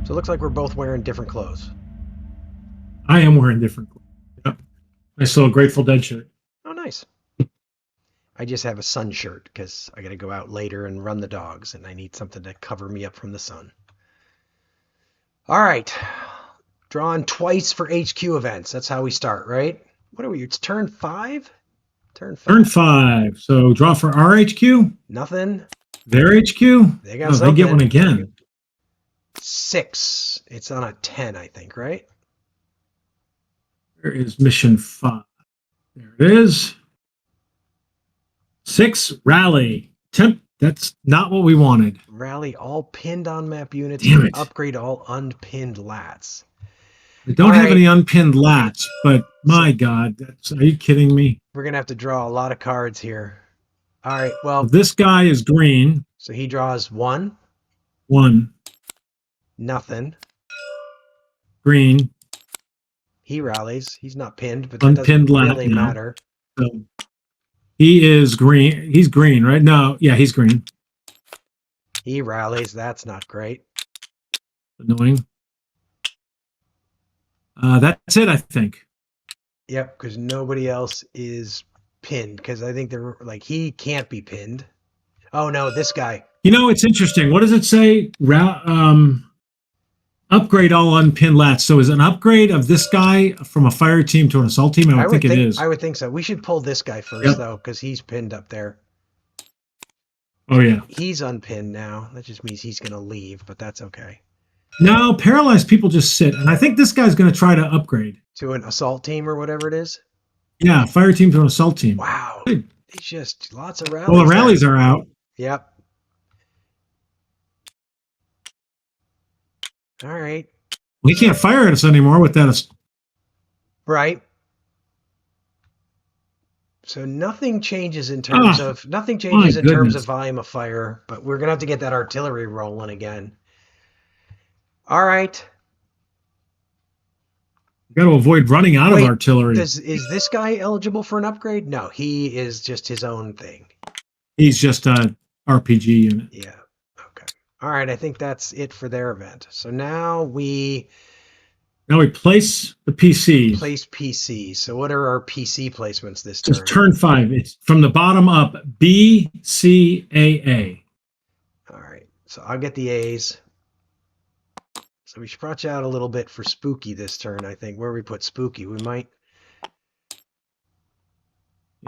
So it looks like we're both wearing different clothes. I am wearing different clothes. Yep. Nice little Grateful Dead shirt. Oh, nice. I just have a sun shirt because I got to go out later and run the dogs, and I need something to cover me up from the sun. All right. Drawn twice for HQ events. That's how we start, right? What are we? It's turn 5? Turn 5. Turn 5. So draw for our HQ. Nothing. Their HQ. They got Oh, something. they get one again. 6. It's on a 10, I think, right? Where is mission 5? There it is. 6, rally. Temp. That's not what we wanted. Rally all pinned on map units. Damn it. Upgrade all unpinned lats. I don't have any unpinned lats, but my God, are you kidding me? We're going to have to draw a lot of cards here. All right, well. So this guy is green. So he draws 1. 1. Nothing. Green. He rallies. He's not pinned, but that unpinned doesn't really matter. So he is green. He's green, right? No, yeah, he's green. He rallies. That's not great. Annoying. That's it, I think. Yep, because nobody else is pinned. Because I think they're like, he can't be pinned. Oh no, this guy. You know, it's interesting. What does it say? Upgrade all unpinned lats. So is an upgrade of this guy from a fire team to an assault team? I would think it is. I would think so. We should pull this guy first, though, because he's pinned up there. Oh, yeah. He's unpinned now. That just means he's going to leave, but that's okay. No, paralyzed people just sit. And I think this guy's going to try to upgrade. To an assault team or whatever it is? Yeah, fire team to an assault team. Wow. It's just lots of rallies. Well, the rallies are out. Yep. All right. Well, he can't fire at us anymore with that. Right. So nothing changes in terms of terms of volume of fire, but we're gonna have to get that artillery rolling again. All right. Got to avoid running out of artillery. Is this guy eligible for an upgrade? No, he is just his own thing. He's just a RPG unit. Yeah. Okay. All right. I think that's it for their event. So now we place the PC. Place PC. So what are our PC placements this turn? Just turn 5. It's from the bottom up. B, C, A, A. All right. So I'll get the A's. So we should watch out a little bit for Spooky this turn, I think. Where we put Spooky, we might.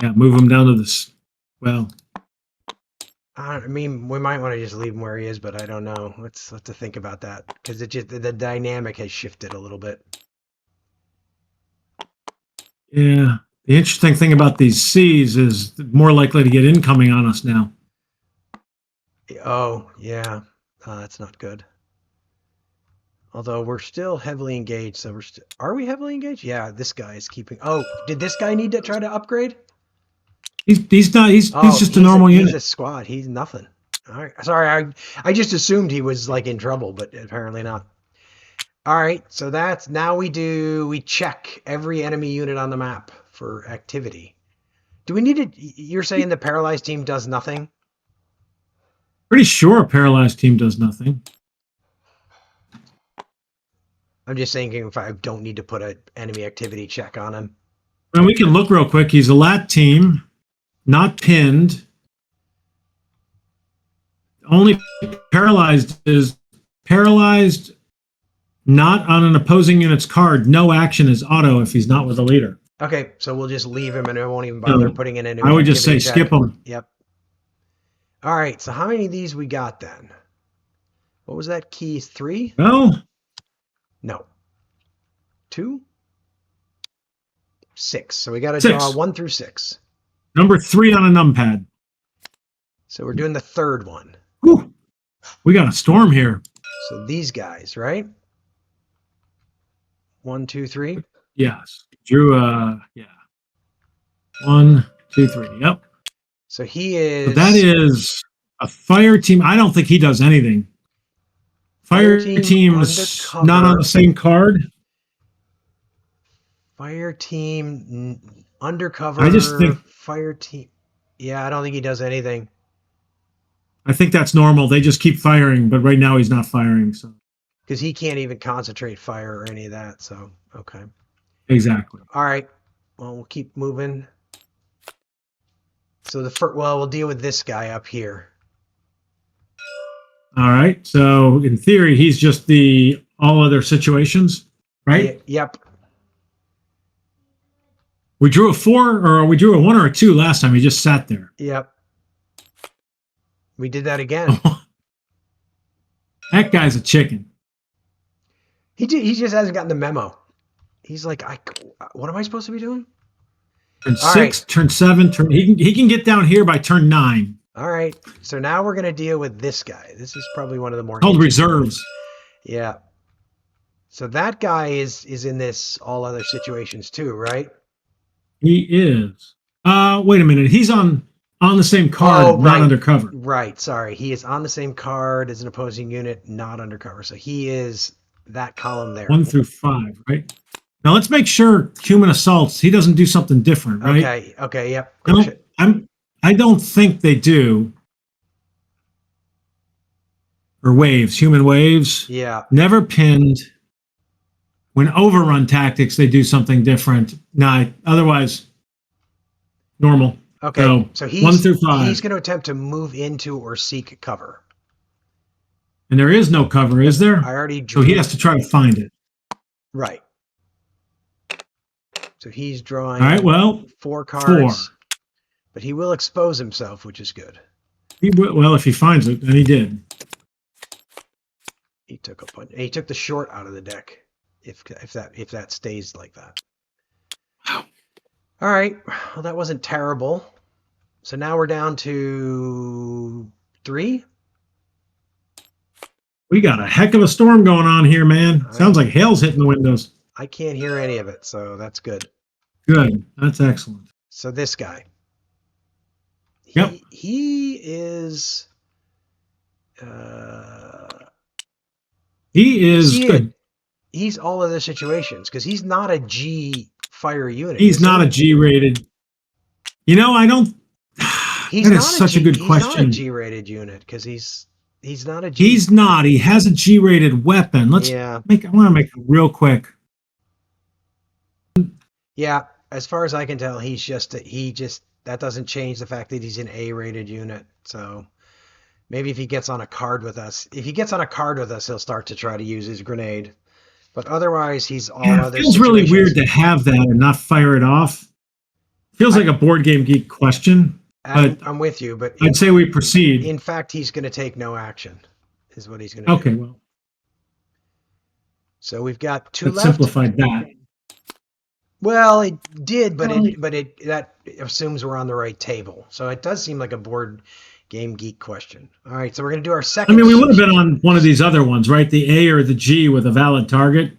Yeah, move him down to this. Well, I mean, we might want to just leave him where he is, but I don't know. Let's have to think about that because the dynamic has shifted a little bit. Yeah, the interesting thing about these C's is more likely to get incoming on us now. Oh yeah, that's not good. Although we're still heavily engaged, so are we heavily engaged? Yeah, this guy is keeping. Oh, did this guy need to try to upgrade? He's not. He's just a normal unit. He's a squad. He's nothing. All right. Sorry, I just assumed he was like in trouble, but apparently not. All right. So that's now we check every enemy unit on the map for activity. Do we need to? You're saying the paralyzed team does nothing? Pretty sure a paralyzed team does nothing. I'm just thinking if I don't need to put an enemy activity check on him. And we can look real quick. He's a lat team, not pinned. Only paralyzed is paralyzed, not on an opposing unit's card. No action is auto if he's not with a leader. Okay, so we'll just leave him and I won't even bother putting in a new. I would just say skip him. Yep. All right, so how many of these we got then? What was that? Keys 3? Well. No. 2? 6. So we got to draw 1 through 6. Number 3 on a numpad. So we're doing the third one. Whew. We got a storm here. So these guys, right? 1, 2, 3. Yes. Drew. Yeah. 1, 2, 3. Yep. So he is. So that is a fire team. I don't think he does anything. Fire team's not on the same card. Fire team undercover. I just think fire team. Yeah, I don't think he does anything. I think that's normal. They just keep firing, but right now he's not firing. So Because he can't even concentrate fire or any of that. So, okay. Exactly. All right. Well, we'll keep moving. So we'll deal with this guy up here. All right. So in theory, he's just the all other situations, right? Yep. We drew a 4, or we drew a 1 or a 2 last time. He just sat there. Yep. We did that again. That guy's a chicken. He just hasn't gotten the memo. He's like, what am I supposed to be doing? Turn 6, turn 7, he can get down here by turn 9. All right. So now we're going to deal with this guy. This is probably one of the more called reserves. Yeah. So that guy is in this all other situations too, right? He is. Wait a minute. He's on the same card, not undercover. Right. Sorry. He is on the same card as an opposing unit, not undercover. So he is that column there. 1 through 5, right? Now let's make sure human assaults, he doesn't do something different, right? Okay, yep. I don't think they do. Or waves, human waves. Yeah. Never pinned. When overrun tactics, they do something different. Nah, otherwise, normal. Okay, so he's 1 through 5. He's going to attempt to move into or seek cover. And there is no cover, is there? I already drew. So he has to try to find it. Right. So he's drawing. All right, well, 4 cards. 4. But he will expose himself, which is good. Well, if he finds it, and he did. He took a punch. He took the short out of the deck. If that stays like that. Wow. All right. Well, that wasn't terrible. So now we're down to 3. We got a heck of a storm going on here, man. Sounds like hail's hitting the windows. I can't hear any of it, so that's good. Good. That's excellent. So this guy. Yep. He is. He is good. He's all other situations because he's not a G fire unit. He's not a G rated. You know, I don't. That is such a good question. He's not a G rated unit because he's not a G. He's not. He has a G rated weapon. I want to make it real quick. Yeah, as far as I can tell, that doesn't change the fact that he's an A rated unit. So maybe if he gets on a card with us, he'll start to try to use his grenade. But otherwise, he's all other. It feels really weird to have that and not fire it off. Feels like a board game geek question. I'm with you, but I'd say we proceed. In fact, he's going to take no action, is what he's going to do. Okay, well. So we've got 2 left. Simplified that. Well, it did, but that assumes we're on the right table. So it does seem like a board game geek question. All right, so we're going to do our second. I mean, we would have been on one of these other ones, right? The A or the G with a valid target,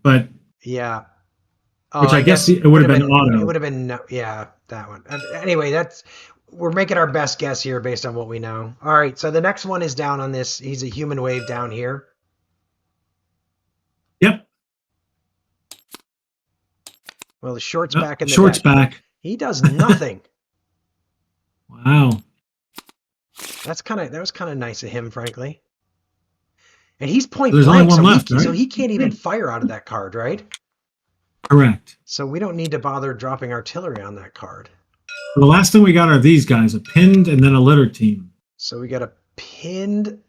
but yeah. Which I guess it would have been auto. It would have been that one. Anyway, we're making our best guess here based on what we know. All right, so the next one is down on this. He's a human wave down here. Yep. Well, the short's back in the short's deck. Back. He does nothing. Wow. That was kind of nice of him, frankly. And he's point There's blank, only one left, right? So he can't even fire out of that card, right? Correct. So we don't need to bother dropping artillery on that card. The last thing we got are these guys, a pinned and then a litter team. So we got a pinned.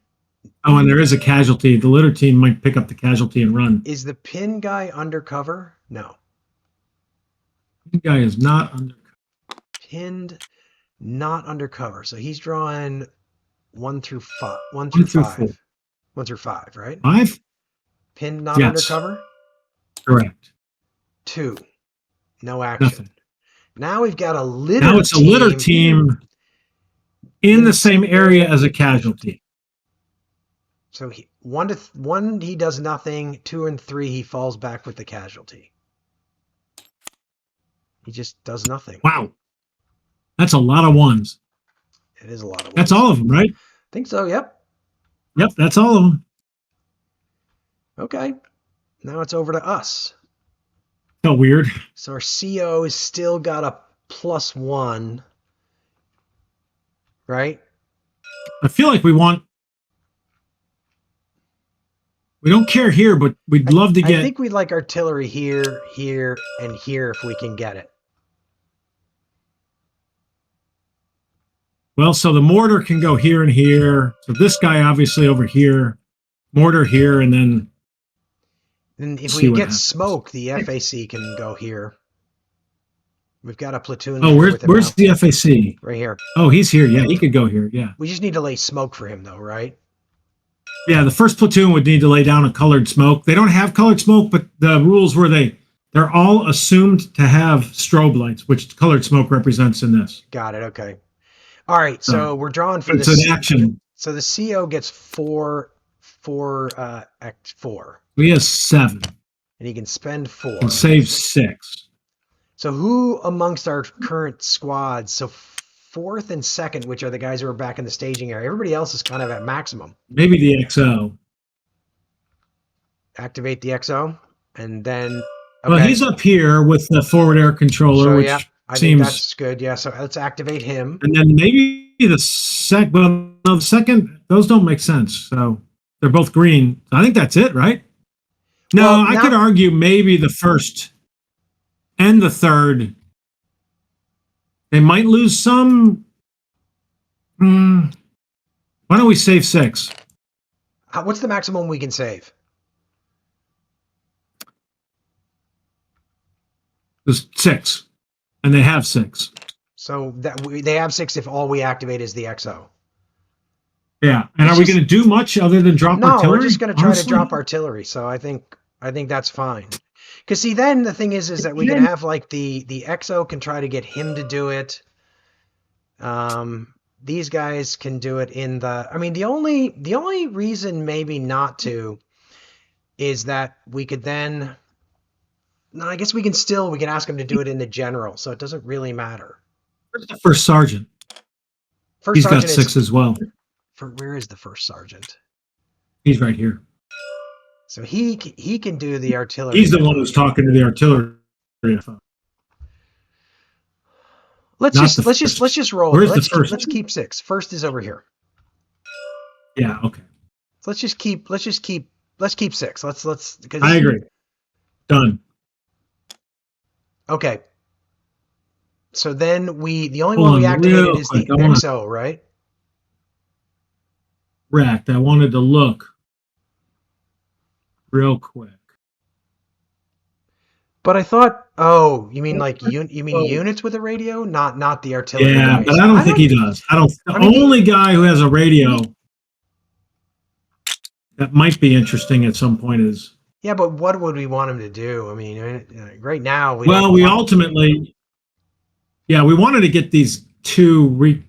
Oh, and there is a casualty. The litter team might pick up the casualty and run. Is the pin guy undercover? No. The guy is not undercover. Pinned, not undercover. So he's drawing 1 through 5. 1 through 5. 4. 1 through 5, right? 5? Pinned, not undercover? Correct. 2. No action. Nothing. Now we've got a litter team. Now it's a litter team in the same area as a casualty. So 1 he does nothing. 2 and 3 he falls back with the casualty. He just does nothing. Wow. That's a lot of ones. It is a lot of ones. That's all of them, right? I think so, yep. Yep, that's all of them. Okay. Now it's over to us. Felt weird. So our CO has still got a +1. Right? I feel like we want We don't care here, but we'd love to get. I think we'd like artillery here, here, and here if we can get it. Well, so the mortar can go here and here. So this guy obviously over here, mortar here, and then. And if we get smoke, the FAC can go here. We've got a platoon. Oh, where's the FAC? Right here. Oh, he's here. Yeah, he could go here. Yeah. We just need to lay smoke for him, though, right? Yeah, the first platoon would need to lay down a colored smoke. They don't have colored smoke, but the rules were they're all assumed to have strobe lights, which colored smoke represents in this. Got it. Okay. All right. So we're drawing for this. It's an action. So the CO gets 4. He has 7. And he can spend 4. And save 6. So who amongst our current squads, so 4th and 2nd, which are the guys who are back in the staging area, everybody else is kind of at maximum. Maybe the XO. Activate the XO, and then... Okay. Well, he's up here with the forward air controller, so, which I think that's good. Yeah, so let's activate him. And then maybe the second, those don't make sense. So they're both green. I think that's it, right? No, well, I could argue maybe the first and the third. They might lose some. Why don't we save 6? What's the maximum we can save? There's 6, and they have 6. So they have 6 if all we activate is the XO. Yeah, and are we going to do much other than drop artillery? No, we're just going to try to drop artillery. So I think that's fine. Because see, then the thing is that we can have like the XO can try to get him to do it. These guys can do it in the. I mean, the only reason maybe not to is that we could then. No, I guess we can ask him to do it in the general, so it doesn't really matter. Where's the first sergeant? He's got 6 as well. Where is the first sergeant? He's right here. So he can do the artillery. He's the one who's talking to the artillery. Let's just roll. Where's the first? Let's keep 6. First is over here. Yeah. Okay. So let's keep 6. Let's. I agree. Done. Okay. So then the only one we activated is the XO, right? Correct. I wanted to look real quick. But I thought, you mean like units with a radio, not the artillery. Yeah, guys. But I don't think he does. The only guy who has a radio that might be interesting at some point is. Yeah, but what would we want him to do? I mean, right now we ultimately, we wanted to get these two. We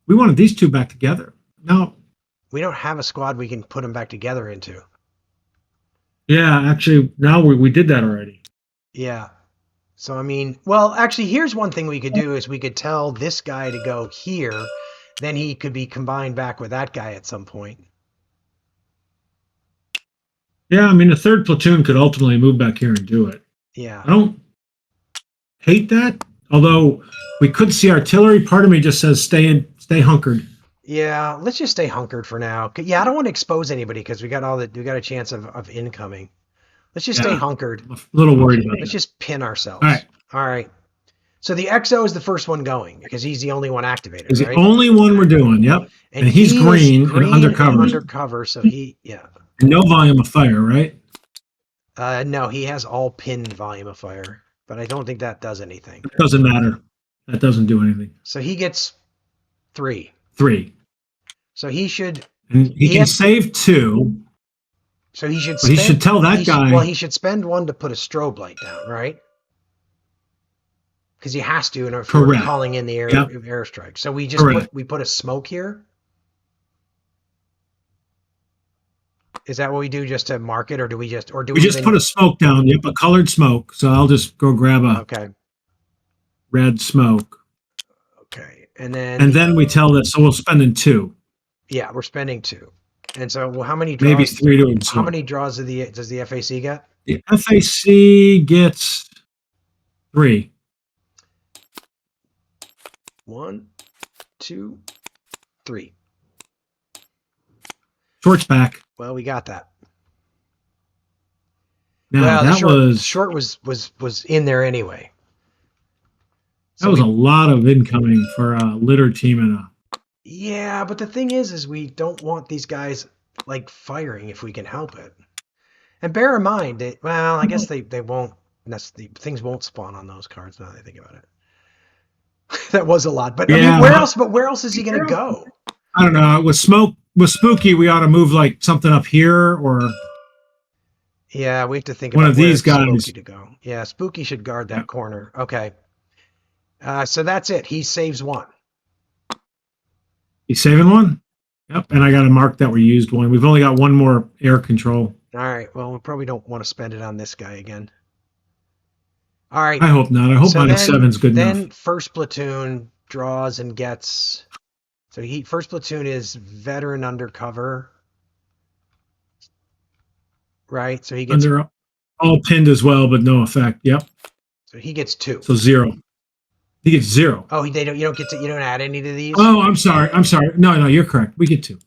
wanted these two back together. No, we don't have a squad we can put them back together into. Yeah, actually, now we did that already. Yeah. So, I mean, well, actually, here's one thing we could do is we could tell this guy to go here. Then he could be combined back with that guy at some point. Yeah, I mean, the third platoon could ultimately move back here and do it. Yeah. I don't hate that, although we could see artillery. Part of me just says stay hunkered. Yeah, let's just stay hunkered for now. Yeah, I don't want to expose anybody because we got a chance of incoming. Let's just stay hunkered. I'm a little worried about Let's just pin ourselves. All right. So the XO is the first one going because he's the only one activated. He's the only one we're doing. Yep. And he's green and undercover. Undercover, so And no volume of fire, right? No, he has all pin volume of fire, but I don't think that does anything. It doesn't matter. That doesn't do anything. So he gets 3. 3. So he should. And he can save 2. So he should. He should tell that guy. He should spend 1 to put a strobe light down, right? Because he has to in order for calling in the airstrike. So we just put a smoke here. Is that what we do just to mark it, or do we just put a smoke down? Yep, a colored smoke. So I'll just go grab a red smoke. Okay, and then we tell this. So we'll spend in 2. Yeah, we're spending 2. And so, how many draws? Maybe 3 to How many draws does the FAC get? The FAC gets 3. 1, 2, 3. Short's back. Well, we got that. Now, Well, the short was in there anyway. That was a lot of incoming for a litter team and a. Yeah, but the thing is we don't want these guys like firing if we can help it. And bear in mind that, well, I guess they won't. Things won't spawn on those cards now that I think about it. That was a lot, but yeah, I mean, where else? But where else is he going to go? I don't know. With Spooky, we ought to move like something up here or. Yeah, we have to think one about of these guys Spooky to go. Yeah, Spooky should guard that corner. Okay. So that's it. He saves one. He's saving one? Yep. And I got to mark that we used one. We've only got one more air control. All right. Well, we probably don't want to spend it on this guy again. All right. I hope not. I hope -7's good enough. Then first platoon draws and gets. So first platoon is veteran undercover. Right? So he gets. All pinned as well, but no effect. Yep. So he gets 2. So 0. He gets 0. Oh, you don't add any to these? Oh, I'm sorry. No, you're correct. We get 2.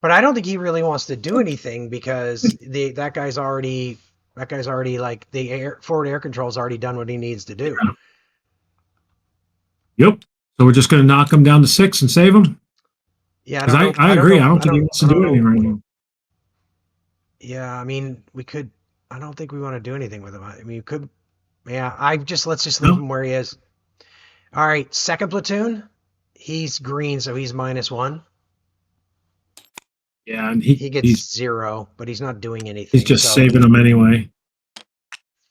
But I don't think he really wants to do anything because that guy's already like forward air control's already done what he needs to do. Yep. So we're just going to knock him down to 6 and save him? Yeah, I agree. I don't think he wants to do anything right now. Yeah, I mean, we could. I don't think we want to do anything with him. I mean, you could. Yeah, let's just leave him where he is. All right, second platoon. He's green, so he's -1. Yeah, and he gets 0, but he's not doing anything. He's just saving them anyway.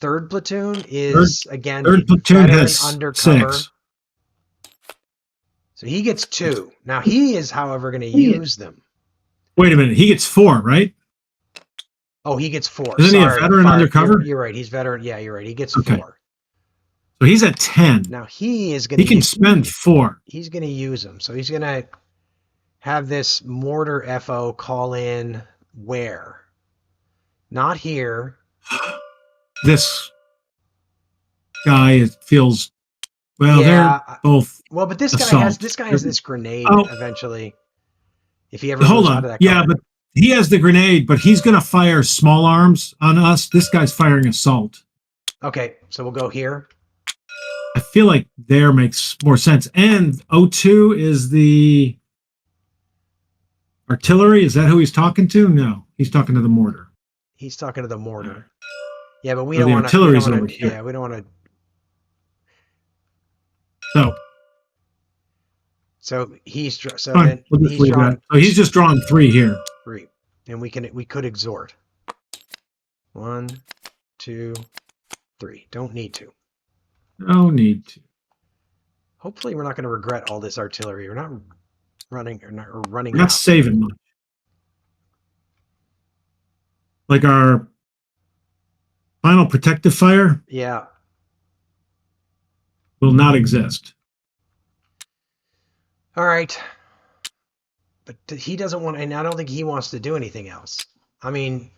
Third platoon is again. Third platoon has undercover. 6. So he gets 2. Now he is, however, going to use them. Wait a minute. He gets 4, right? Oh, he gets 4. Isn't he a veteran undercover? You're right. He's veteran. Yeah, you're right. He gets 4. So he's at 10. Now he is going to. He can spend 4. He's going to use them. So he's going to have this mortar FO call in where? Not here. This guy feels. Well, they're both. Well, but this guy has this grenade eventually. If he ever hold moves on, out of that car. but he has the grenade, but he's going to fire small arms on us. This guy's firing assault. Okay, so we'll go here. I feel like there makes more sense. And O2 is the artillery. Is that who he's talking to? No, he's talking to the mortar. He's talking to the mortar. Yeah, but we don't want to. Yeah, we don't want to. So he's he's just drawing 3 here. 3, and we could exhort. 1, 2, 3. Don't need to. No need to. Hopefully, we're not going to regret all this artillery. We're not running We're not saving much. Like our final protective fire. Yeah. Will not exist. All right. But he doesn't want, and I don't think he wants to do anything else. I mean,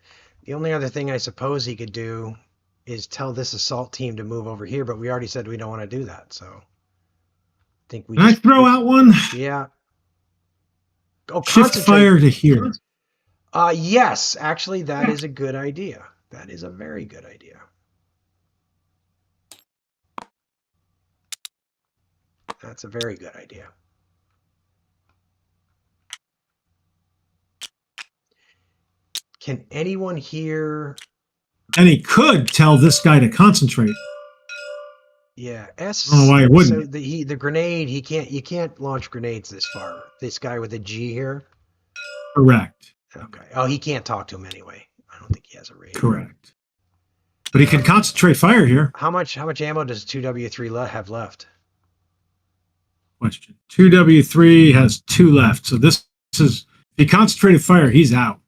the only other thing I suppose he could do is tell this assault team to move over here, but we already said we don't want to do that, so I think we. Can I throw out one? Yeah. Oh, shift fire to here. Yes, actually, that is a good idea. That is a very good idea. That's a very good idea. Can anyone here? And he could tell this guy to concentrate. Yeah, Oh, why wouldn't? So the grenade, you can't launch grenades this far. This guy with a G here. Correct. Okay. Oh, he can't talk to him anyway. I don't think he has a radio. Correct. But he can concentrate fire here. How much ammo does 2W3 have left? Question. 2W3 has 2 left. So this is, if he concentrated fire, he's out.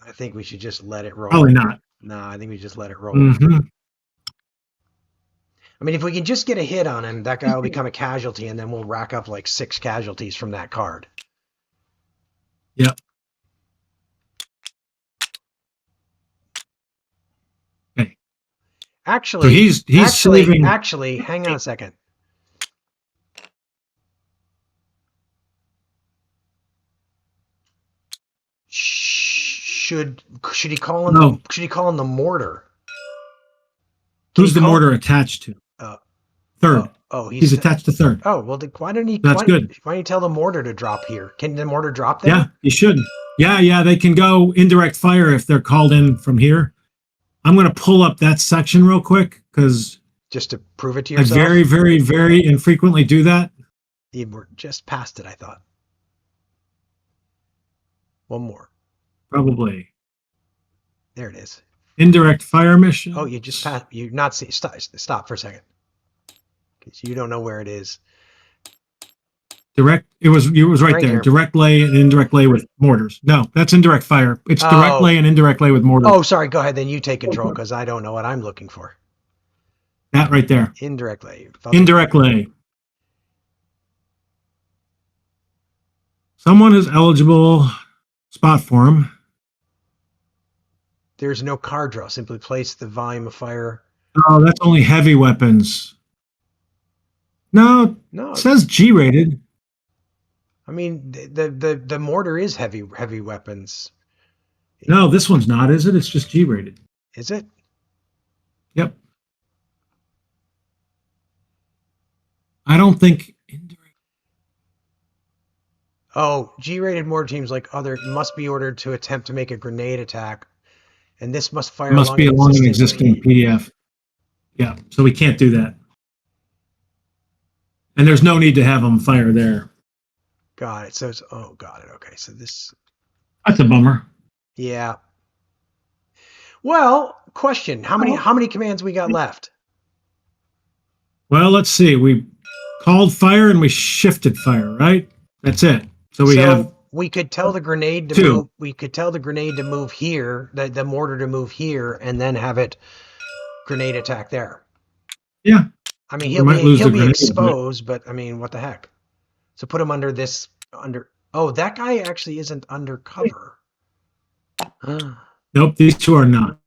I think we should just let it roll. Probably not. No, I think we just let it roll. Mm-hmm. I mean, if we can just get a hit on him, that guy will become a casualty, and then we'll rack up like 6 casualties from that card. Yep. Okay. Actually, so he's saving. Actually, hang on a second. Should he call in No. the mortar? Who's the mortar attached to? Third. He's attached to third. Oh, well, why don't he? That's good. Why don't you tell the mortar to drop here? Can the mortar drop there? Yeah, you should. Yeah, they can go indirect fire if they're called in from here. I'm going to pull up that section real quick because just to prove it to yourself. I very, very, very infrequently do that. You were just past it, I thought. One more. Probably. There it is. Indirect fire mission. Oh, you just passed. You're not see. Stop for a second. Because you don't know where it is. Direct. It was right there. Here. Direct lay and indirect lay with mortars. No, that's indirect fire. It's direct lay and indirect lay with mortars. Oh, sorry. Go ahead. Then you take control because I don't know what I'm looking for. That right there. Indirect lay. Indirect lay. Someone is eligible. Spot for him. There's no card draw. Simply place the volume of fire. Oh, that's only heavy weapons. No, it says G-rated. I mean, the mortar is heavy weapons. No, this one's not, is it? It's just G-rated. Is it? Yep. I don't think indirect. Oh, G-rated mortar teams like other must be ordered to attempt to make a grenade attack, and this must fire. Must be along an existing PDF. Yeah, so we can't do that. And there's no need to have them fire there. Got it. So got it. Okay, so this. That's a bummer. Yeah. Well, question: How many commands we got left? Well, let's see. We called fire and we shifted fire, right? That's it. So we could tell the grenade to move. We could tell the grenade to move here, the mortar to move here, and then have it grenade attack there. Yeah. I mean, he'll be exposed, but I mean, what the heck? So put him under this. Oh, that guy actually isn't undercover. Nope, these two are not.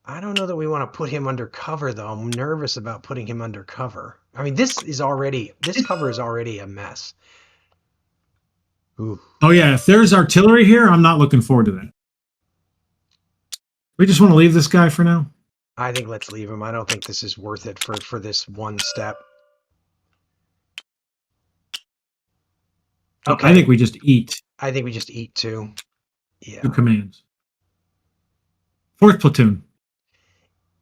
I don't know that we want to put him undercover, though. I'm nervous about putting him undercover. I mean, this cover is already a mess. Ooh. Oh yeah, if there's artillery here, I'm not looking forward to that. We just want to leave this guy for now. I think let's leave him. I don't think this is worth it for this one step. Okay. I think we just eat. I think we just eat too. Yeah. 2 commands. 4th platoon.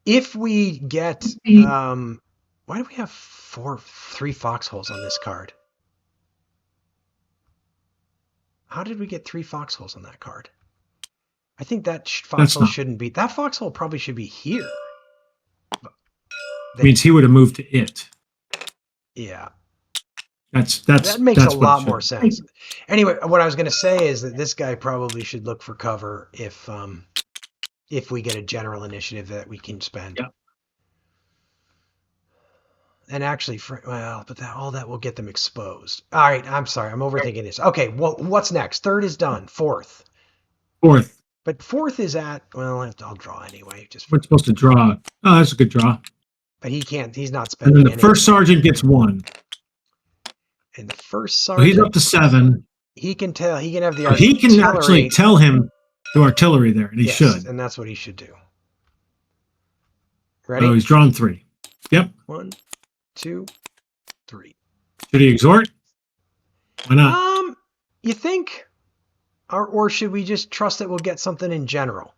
If we get why do we have 3 foxholes on this card? How did we get 3 foxholes on that card? I think that foxhole shouldn't be. That foxhole probably should be here. Means he would have moved to it. Yeah. That makes a lot more sense. Anyway, what I was going to say is that this guy probably should look for cover if we get a general initiative that we can spend. Yeah. And actually, but all that will get them exposed. All right, I'm sorry, I'm overthinking this. Okay, well, what's next? 3rd is done. 4th. But 4th is at, well, I'll draw anyway. We're supposed to draw. Oh, that's a good draw. But he can't, he's not spending anything. And then the 1st sergeant gets 1. And the 1st sergeant. He's up to 7. He can have the artillery. He can actually tell him to artillery there, and he should. And that's what he should do. Ready? Oh, he's drawn 3. Yep. 1, 2, 3. Should he exhort? Why not? You think? Or should we just trust that we'll get something in general,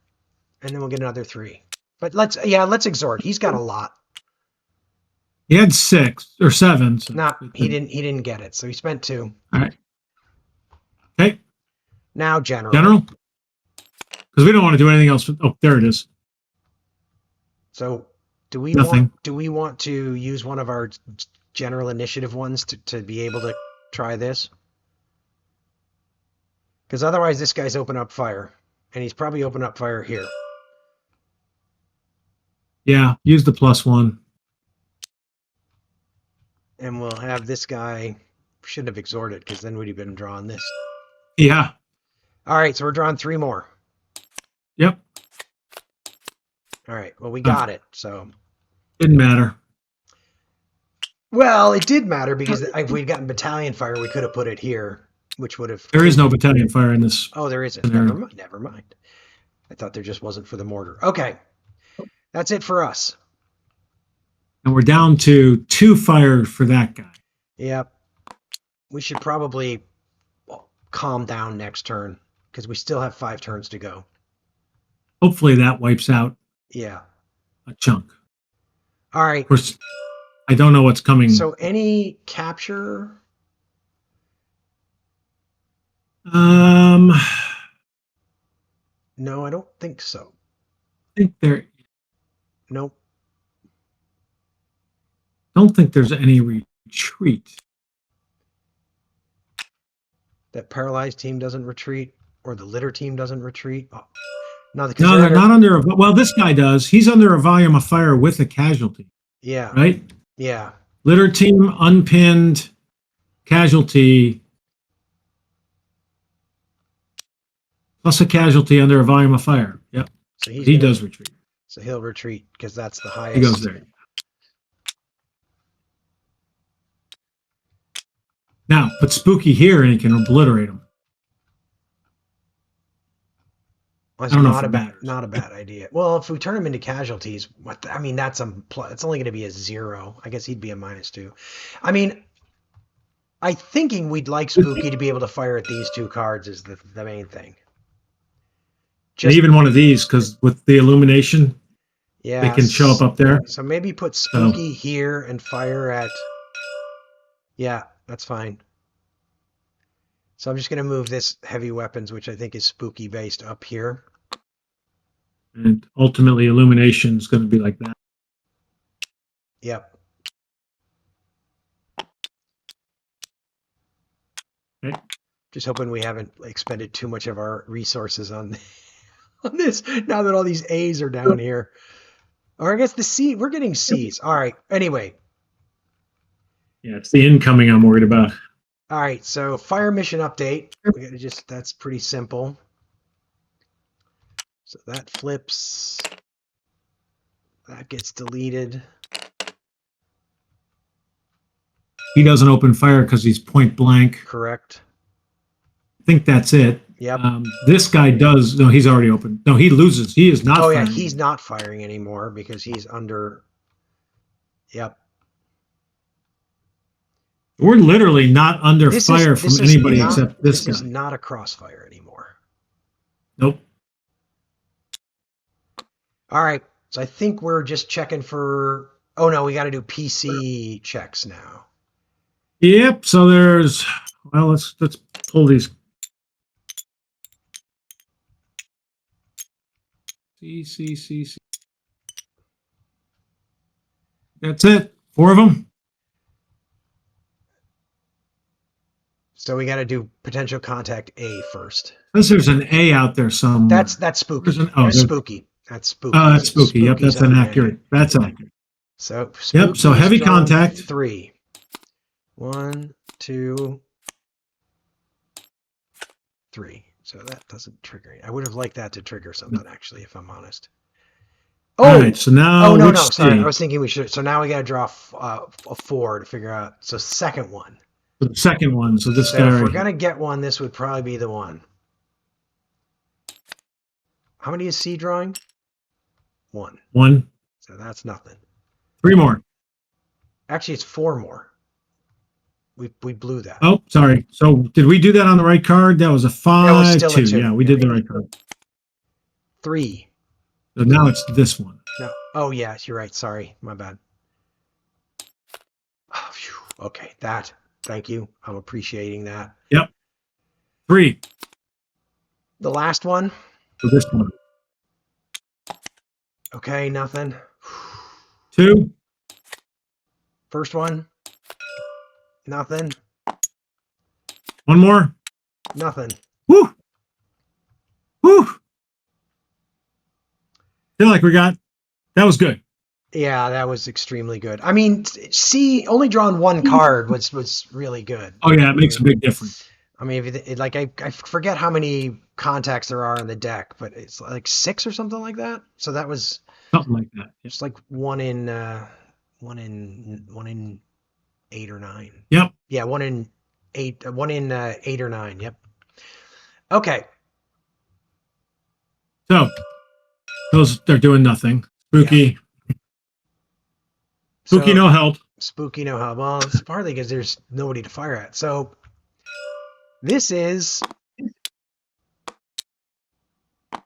and then we'll get another 3? But let's exhort. He's got a lot. He had 6 or 7. So he didn't get it. So he spent 2. All right. Okay. Now general. General? Because we don't want to do anything else. Oh, there it is. So do we want to use one of our general initiative ones to be able to try this? Because otherwise this guy's open up fire. And he's probably open up fire here. Yeah, use the +1. And we'll have this guy, shouldn't have exhorted, because then we'd have been drawing this. Yeah. All right, so we're drawing 3 more. Yep. All right, well, we got it, so. Didn't matter. Well, it did matter, because if we'd gotten battalion fire, we could have put it here. which would have. There is no battalion fire in this. Oh, there isn't. Scenario. Never mind. I thought there just wasn't for the mortar. Okay, that's it for us. And we're down to 2 fire for that guy. Yep. We should probably calm down next turn because we still have 5 turns to go. Hopefully that wipes out a chunk. All right. Of course, I don't know what's coming. So any capture? No, I don't think so. I think there. Nope. Don't think there's any retreat. That paralyzed team doesn't retreat, or the litter team doesn't retreat. Oh. No, they're not under. Well, this guy does. He's under a volume of fire with a casualty. Yeah. Right. Yeah. Litter team unpinned, casualty, plus a casualty under a volume of fire. Yep. So he does retreat. So he'll retreat because that's the highest. He goes there. Now put Spooky here and he can obliterate him. Well, not a bad idea. Well, if we turn him into casualties, I mean, that's it's only going to be a 0. I guess he'd be a -2. I mean, I'm thinking we'd like Spooky to be able to fire at these 2 cards is the main thing. Even one of these, because with the illumination, they can show up there. So maybe put Spooky here and fire at. Yeah, that's fine. So I'm just going to move this heavy weapons, which I think is Spooky based, up here. And ultimately, illumination is going to be like that. Yep. Okay. Just hoping we haven't expended too much of our resources on this now that all these A's are down here. Or I guess the C, we're getting C's. All right. Anyway. Yeah, it's the incoming I'm worried about. All right, so fire mission update. We got to that's pretty simple. So that flips. That gets deleted. He doesn't open fire because he's point blank. Correct. I think that's it. Yep. This guy does. No, he's already open. No, he loses. He is not. Oh yeah, he's not firing anymore because he's under. Yep. We're literally not under fire from anybody except this guy. This is not a crossfire anymore. Nope. All right. So I think we're just checking for. Oh no, we got to do PC checks now. Yep. So there's. Well, let's pull these. C. That's it. 4 of them. So we got to do potential contact A first. Unless there's an A out there somewhere. That's Spooky. Spooky. That's Spooky. That's Spooky. Yep, that's inaccurate. That's accurate. So yep. So heavy contact. 3. 1, 2, 3. So that doesn't trigger it. I would have liked that to trigger something actually, if I'm honest. Oh, all right, so now. Oh no, sorry. I was thinking we should. So now we got to draw a 4 to figure out. So second one. The second one. So this guy. If we're gonna get one, this would probably be the one. How many is C drawing? 1. 1. So that's nothing. 3 more. Actually, it's 4 more. We blew that. Oh, sorry. So did we do that on the right card? That was a 5. That was still 2. A 2. Yeah, we did the right card. 3. So now it's this one. No. Oh yes, you're right. Sorry, my bad. Oh, okay, that. Thank you. I'm appreciating that. Yep. 3. The last one. So this one. Okay, nothing. 2. First one. Nothing. 1 more. Nothing. Woo. Woo. Feel like that was good. Yeah, that was extremely good. I mean, C only drawn 1 card was really good. Oh yeah, it makes a big difference. I mean, I forget how many contacts there are in the deck, but it's like 6 or something like that. So that was something like that. It's like 1 in 8 or 9. Yep. Yeah, 1 in 8, one in 8 or 9. Yep. Okay. So those they're doing nothing. Yeah. Spooky. Spooky, So no help. spooky, no help. Well, it's partly because there's nobody to fire at. So this is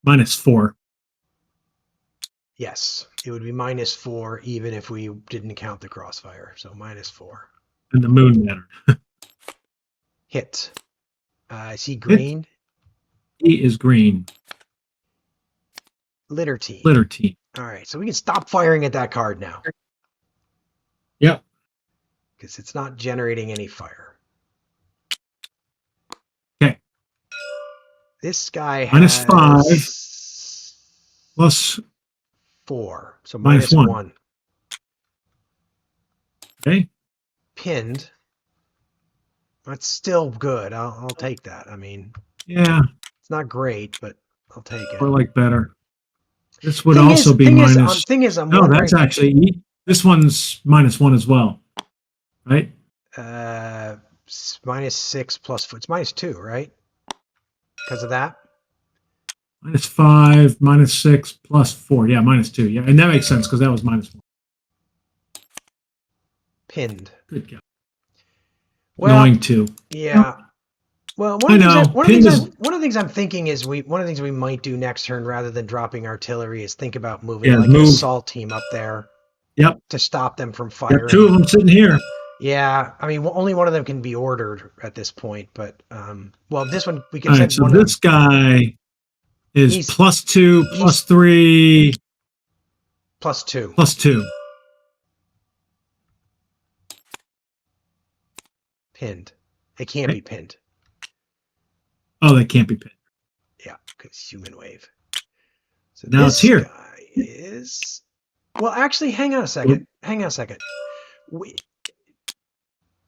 -4. yes. It would be -4 even if we didn't count the crossfire. So -4. And the moon mattered. Hit. I see Hit. green. He is green. Litter team. Litter team. All right. So we can stop firing at that card now. Yep. Because it's not generating any fire. Okay. This guy has -5 plus 4. So -1. -1. Okay. Pinned. That's still good. I'll take that. I mean, yeah, it's not great, but I'll take it. or like better. This would also be minus. Thing is, I'm no, wondering. that's actually this one's -1 as well, right? -6 plus 4. It's -2, right? Because of that. -5, -6 plus 4. Yeah, -2. Yeah, and that makes sense because that was -1. Pinned. Good God. Well, Going to. yeah. Well, one of the things I'm thinking is one of the things we might do next turn rather than dropping artillery is think about moving an assault team up there. Yep. To stop them from firing. 2 of them sitting here. Yeah, I mean, only one of them can be ordered at this point, but well, this one we can All send right, so one. This guy is +2, +3, +2. +2. Pinned. It can't be pinned. Oh, they can't be pinned. Yeah, because human wave. So now this it's here. Guy is. Well, actually, hang on a second.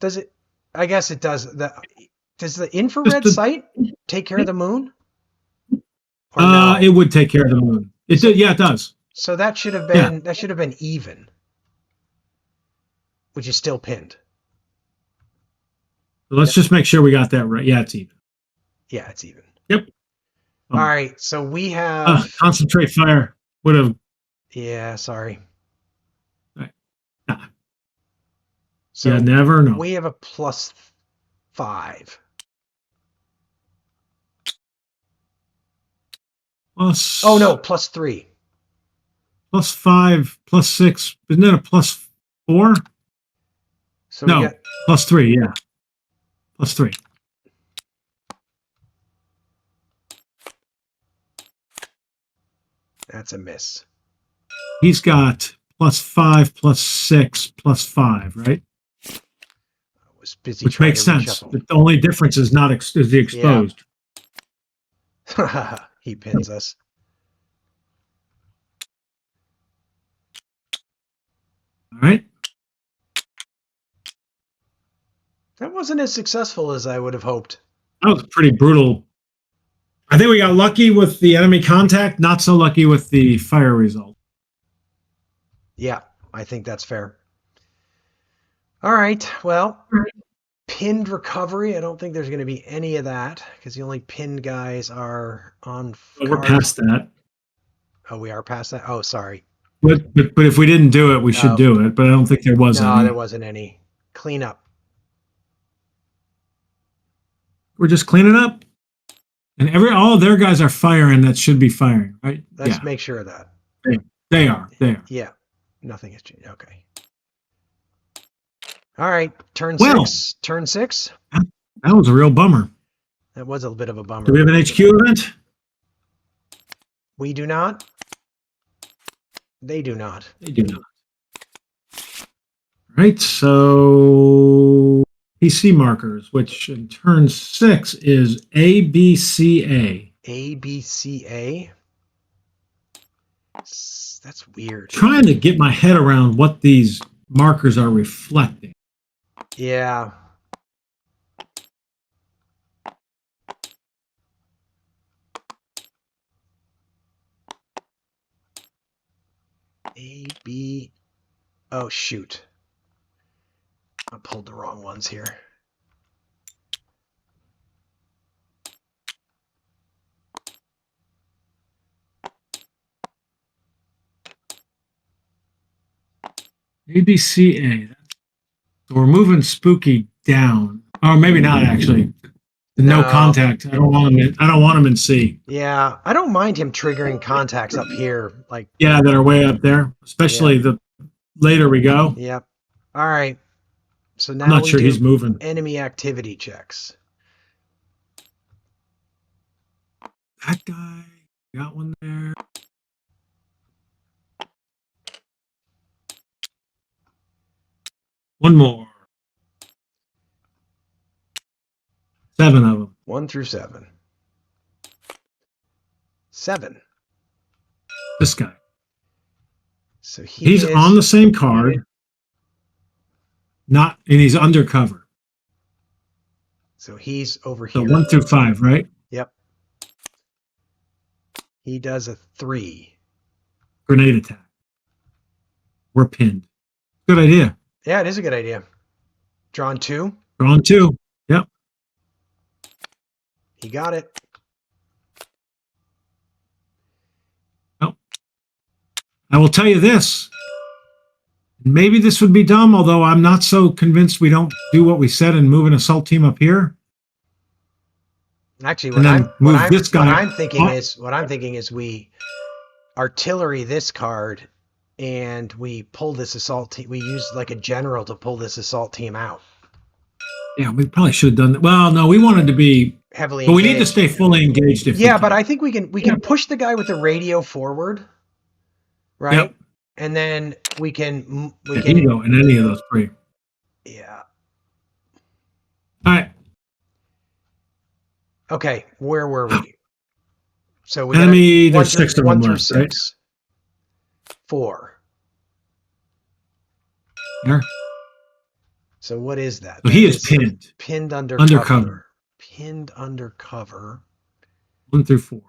Does it? I guess it does. Does the infrared sight take care of the moon? Or no? It would take care of the moon. It did. Yeah, it does. So that should have been even, which is still pinned. So let's just make sure we got that right. Yeah, it's even. Yeah, it's even. Yep. All right, so we have concentrate fire. Would have. Yeah, sorry. Right. So you never know. We have a +5. Oh no, +3. +5, +6. Isn't that a +4? So no, +3. Yeah, +3. That's a miss. He's got +5, +6, +5, right? I was busy. Which makes sense. The only difference is is the exposed. Yeah. He pins us. All right. That wasn't as successful as I would have hoped. That was pretty brutal. I think we got lucky with the enemy contact, not so lucky with the fire result. Yeah, I think that's fair. All right. Well, pinned recovery. I don't think there's going to be any of that because the only pinned guys are on. We're past that. Oh, we are past that? Oh, sorry. But if we didn't do it, we should do it. But I don't think there was any. No, there wasn't any. Clean up. We're just cleaning up. And all their guys are firing that should be firing, right? Let's make sure of that. They are. Yeah. Nothing has changed. Okay. All right. Turn 6. Turn 6. That was a real bummer. That was a bit of a bummer. Do we have an HQ event? We do not. They do not. They do not. Right. So PC markers, which in turn 6 is ABCA. ABCA? That's weird. Trying to get my head around what these markers are reflecting. Yeah. AB. Oh, shoot. I pulled the wrong ones here. ABCA. So we're moving Spooky down. Or maybe not actually. No contact. I don't want him in C. Yeah, I don't mind him triggering contacts up here. Like that are way up there, especially the later we go. Yep. All right. So now I'm not sure he's moving. Enemy activity checks. That guy got one there. One more. 7 of them. 1 through 7. 7. This guy. So he's on the same card. And he's undercover. So he's over here. So 1 through 5, right? Yep. He does a 3. Grenade attack. We're pinned. Good idea. Yeah, it is a good idea. Drawn 2. Drawn 2. Yep. He got it. Well, I will tell you this. Maybe this would be dumb, although I'm not so convinced we don't do what we said and move an assault team up here. Actually, what I'm thinking is we artillery this card and we pull this assault team. We use like a general to pull this assault team out. Yeah, we probably should have done that. Well, no, we wanted to be heavily but engaged. We need to stay fully engaged. But I think we can push the guy with the radio forward, right? Yep. And then we can go in any of those 3. Yeah. All right. Okay, where were we? So we enemy. There's 6 of them 1 through left, 6. Right? 4. There. So what is that? So he is pinned. Pinned undercover. Pinned undercover. 1 through 4.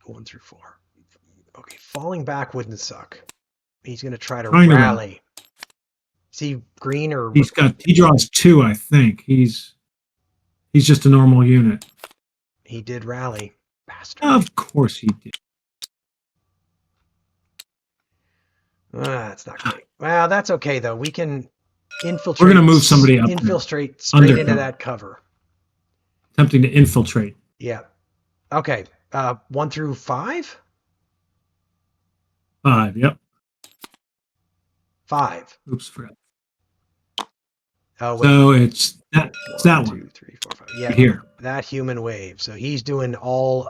1 through 4. Okay, falling back wouldn't suck. He's going to try to rally. Is he green or? He draws 2, I think. He's just a normal unit. He did rally. Bastard. Of course he did. That's not great. Well, that's okay though. We can infiltrate. We're going to move somebody up. Infiltrate straight into that cover. Attempting to infiltrate. Yeah. Okay. 1 through 5. 5. Yep. 5. Oops, forgot. Oh, wait. So it's that 1, 2, 3, 4, 5. Yeah, here. That human wave. So he's doing all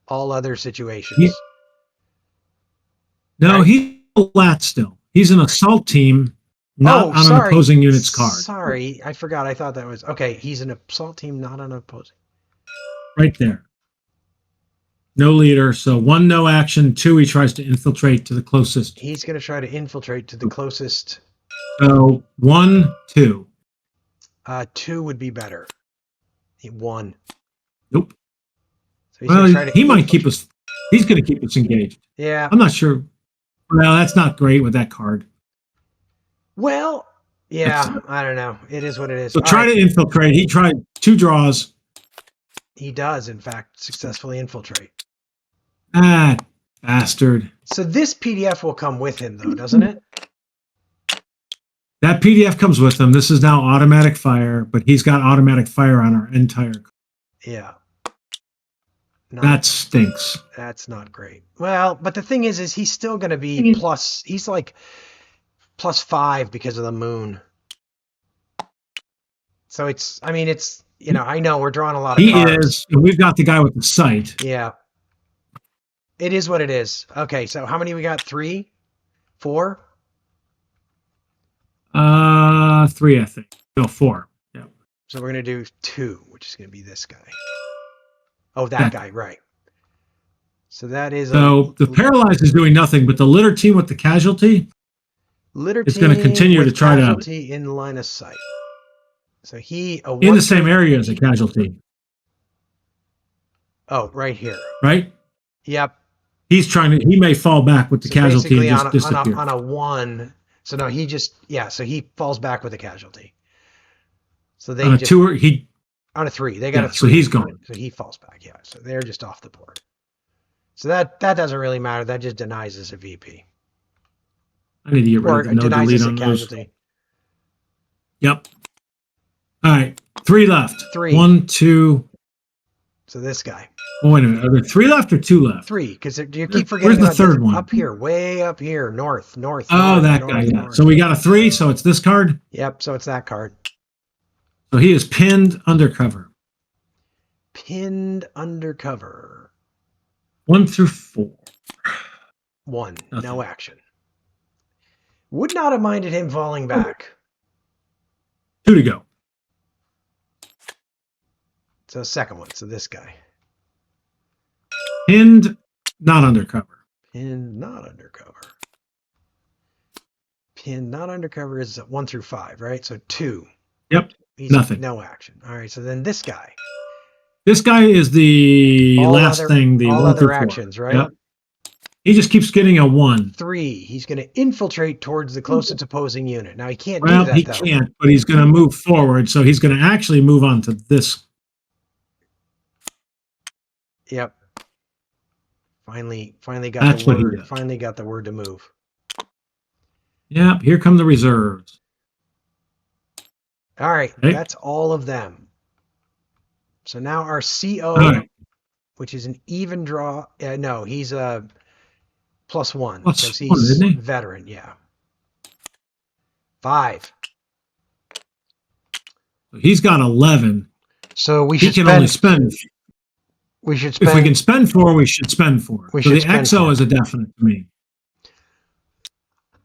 other situations. No, he's a lat still. He's an assault team, not on an opposing unit's card. Sorry, I forgot. I thought that was okay. He's an assault team, not on opposing. Right there. No leader. So 1, no action. 2, he tries to infiltrate to the closest. He's going to try to infiltrate to the closest. So 1, 2. 2 would be better. 1. Nope. So he's he might keep us. He's going to keep us engaged. Yeah. I'm not sure. Well, that's not great with that card. Well, yeah, I don't know. It is what it is. So try to infiltrate. He tried 2 draws. He does, in fact, successfully infiltrate. Ah, bastard. So this PDF will come with him, though, doesn't it? That PDF comes with him. This is now automatic fire, but he's got automatic fire on our entire card. Yeah. That stinks. That's not great. Well, but the thing is he's still going to be plus. He's like +5 because of the moon. So it's. I mean, it's. I know we're drawing a lot of cards. He is. And we've got the guy with the sight. Yeah. It is what it is. Okay, so how many we got? 3, 4. 3, I think. No, 4. Yeah. So we're gonna do 2, which is gonna be this guy. Oh, that guy, right. So that is. So the paralyzed is doing nothing, but the litter team with the casualty is going to continue to try to in line of sight. So he in the same area as a casualty. Oh, right here. Right. Yep. He may fall back with the casualty and just disappear. On a 1. So no, he just So he falls back with a casualty. So they on a 2 on a 3. They got a 3. So he's gone. So he falls back. Yeah. So they're just off the board. So that doesn't really matter. That just denies us a VP. I need to get rid Or of the no denies delete us a on those. casualty. Yep. All right. 3 left. 3. 1, 2. So this guy. Oh, wait a minute. Are there 3 left or 2 left? 3, because you keep forgetting Where's the about this. third one? Up here, way up here, north. Oh, that guy. Yeah. North. So we got a 3, so it's this card. Yep, so it's that card. So he is pinned undercover. Pinned undercover. 1 through 4. 1. Nothing. No action. Would not have minded him falling back. 2 to go. So second one. So this guy. Pinned, not undercover. Pinned, not undercover. Pinned, not undercover is 1 through 5, right? So 2. Yep. He's nothing. No action. All right. So then this guy. This guy is the last thing. The all 1 other through 4. actions, right? Yep. He just keeps getting a 1. 3. He's going to infiltrate towards the closest opposing unit. Now he can't Well, do that. he though. can't, but he's going to move forward. So he's going to actually move on to this. Yep. Finally got That's the what he word. does. Finally got the word to move. Yep. Here come the reserves. All right. Okay. That's all of them. So now our CO, right. which is an even draw. No, he's a +1 Plus because he's 1, isn't he? veteran. Yeah. 5. He's got 11. So we He should can spend. only spend. We should spend. If we can spend 4, we should spend 4. We so should the spend XO 4. is a definite to me.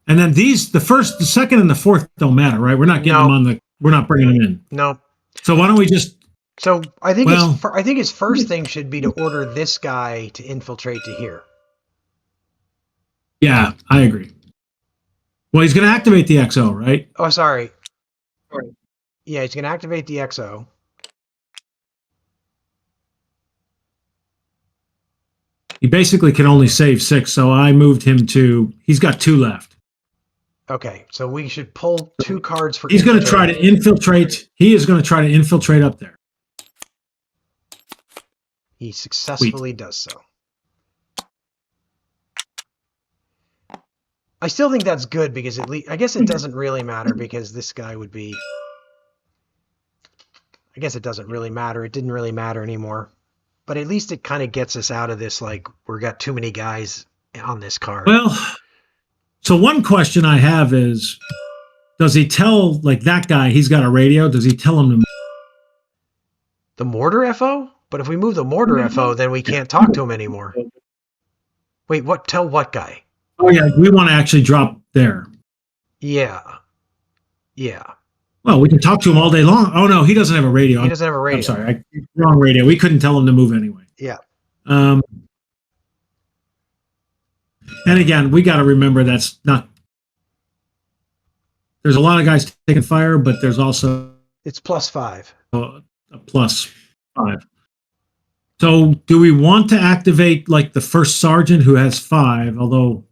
And then the second, and the fourth don't matter, right? We're not getting them on the. We're not bringing them in. No. So why don't we just? So I think his first thing should be to order this guy to infiltrate to here. Yeah, I agree. Well, he's going to activate the XO, right? Oh, sorry. Yeah, he's going to activate the XO. He basically can only save 6, so I moved him to. He's got 2 left. Okay, so we should pull 2 cards for. He's going to try to infiltrate. He is going to try to infiltrate up there. He successfully does so. I still think that's good because at least I guess it doesn't really matter because this guy would be. I guess it doesn't really matter. It didn't really matter anymore, but at least it kind of gets us out of this. Like we've got too many guys on this card. Well, so one question I have is, does he tell like that guy he's got a radio? Does he tell him to? The mortar FO? But if we move the mortar FO, then we can't talk to him anymore. Wait, what? Tell what guy? Oh yeah, we want to actually drop there. Yeah. Well, we can talk to him all day long. Oh no, he doesn't have a radio. He doesn't have a radio. I'm sorry, wrong radio. We couldn't tell him to move anyway. Yeah. And again, we got to remember that's not. There's a lot of guys taking fire, but there's also it's +5. A +5. So, do we want to activate like the first sergeant who has 5? Although,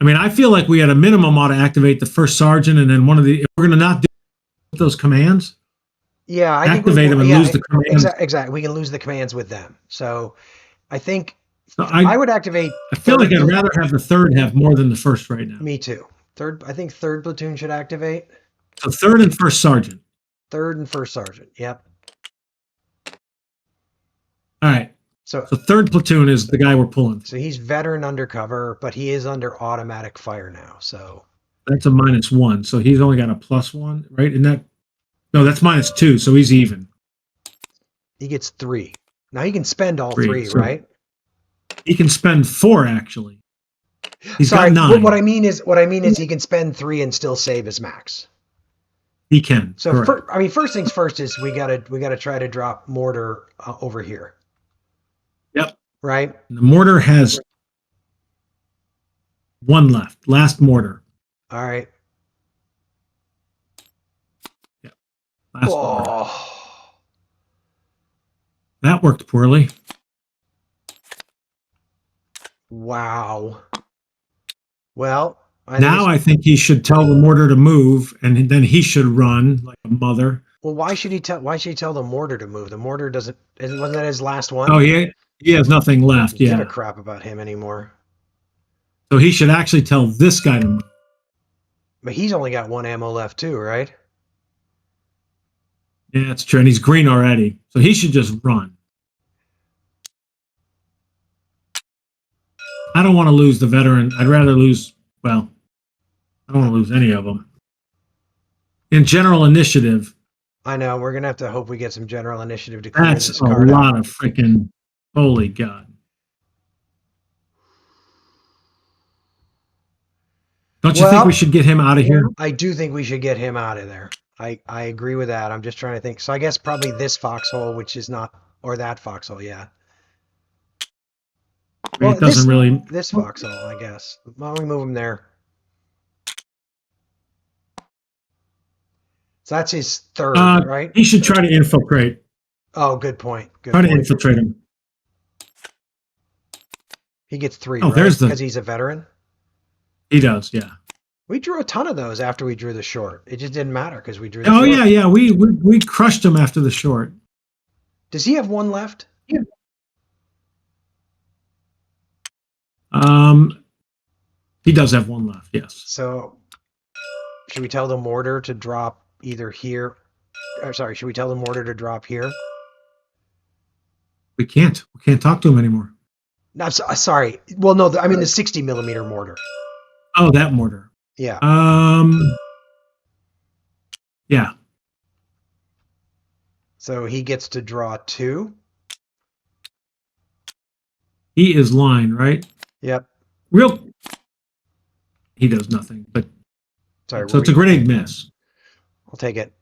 I mean, I feel like we at a minimum ought to activate the first sergeant, and then if we're going to not do those commands. Yeah, I activate them and lose the commands. Exactly, we can lose the commands with them. So, I think so I would activate. I feel like I'd rather have the third have more than the first right now. Me too. I think third platoon should activate. So third and first sergeant. Third and first sergeant. Yep. All right. So third platoon is the guy we're pulling. So he's veteran undercover, but he is under automatic fire now. So that's a -1. So he's only got a +1, right? No, that's -2. So he's even. He gets 3. Now he can spend all 3, so right? He can spend 4 actually. He's got 9. What I mean is he can spend 3 and still save his max. He can. So first things first is we gotta try to drop mortar over here. Yep. Right. And the mortar has 1 left. Last mortar. All right. Yep. Last mortar. Oh. That worked poorly. Wow. Well, I think he should tell the mortar to move, and then he should run like a mother. Well, why should he tell the mortar to move? The mortar wasn't that his last one? Oh, he has nothing left. Give Yeah. a crap about him anymore. So he should actually tell this guy to move. But he's only got 1 ammo left too, right? Yeah, that's true. And he's green already. So he should just run. I don't want to lose the veteran. I'd rather lose, well, I don't want to lose any of them. In general initiative, I know. We're going to have to hope we get some general initiative to clear that's this a card lot out. of freaking, holy God. Don't you think we should get him out of here? I do think we should get him out of there. I agree with that. I'm just trying to think. So I guess probably this foxhole, which is not, or that foxhole, yeah. Well, It doesn't really. this foxhole, I guess. Why don't we move him there? So that's his third, right? He should try to infiltrate. Oh, good point. Good Try point. to infiltrate him. He gets 3, Oh, right? there's the. Because he's a veteran. He does, yeah. We drew a ton of those after we drew the short. It just didn't matter because we drew the Oh, short. yeah. We crushed him after the short. Does he have 1 left? Yeah. He does have 1 left, yes. So should we tell the mortar to drop either here? Or sorry, should we tell the mortar to drop here? We can't. We can't talk to him anymore. No, sorry. Well, no, I mean the 60 millimeter mortar. Oh, that mortar. Yeah. Yeah. So he gets to draw 2. He is line, right? Yep. He does nothing, but sorry. So it's a grenade miss. I'll take it.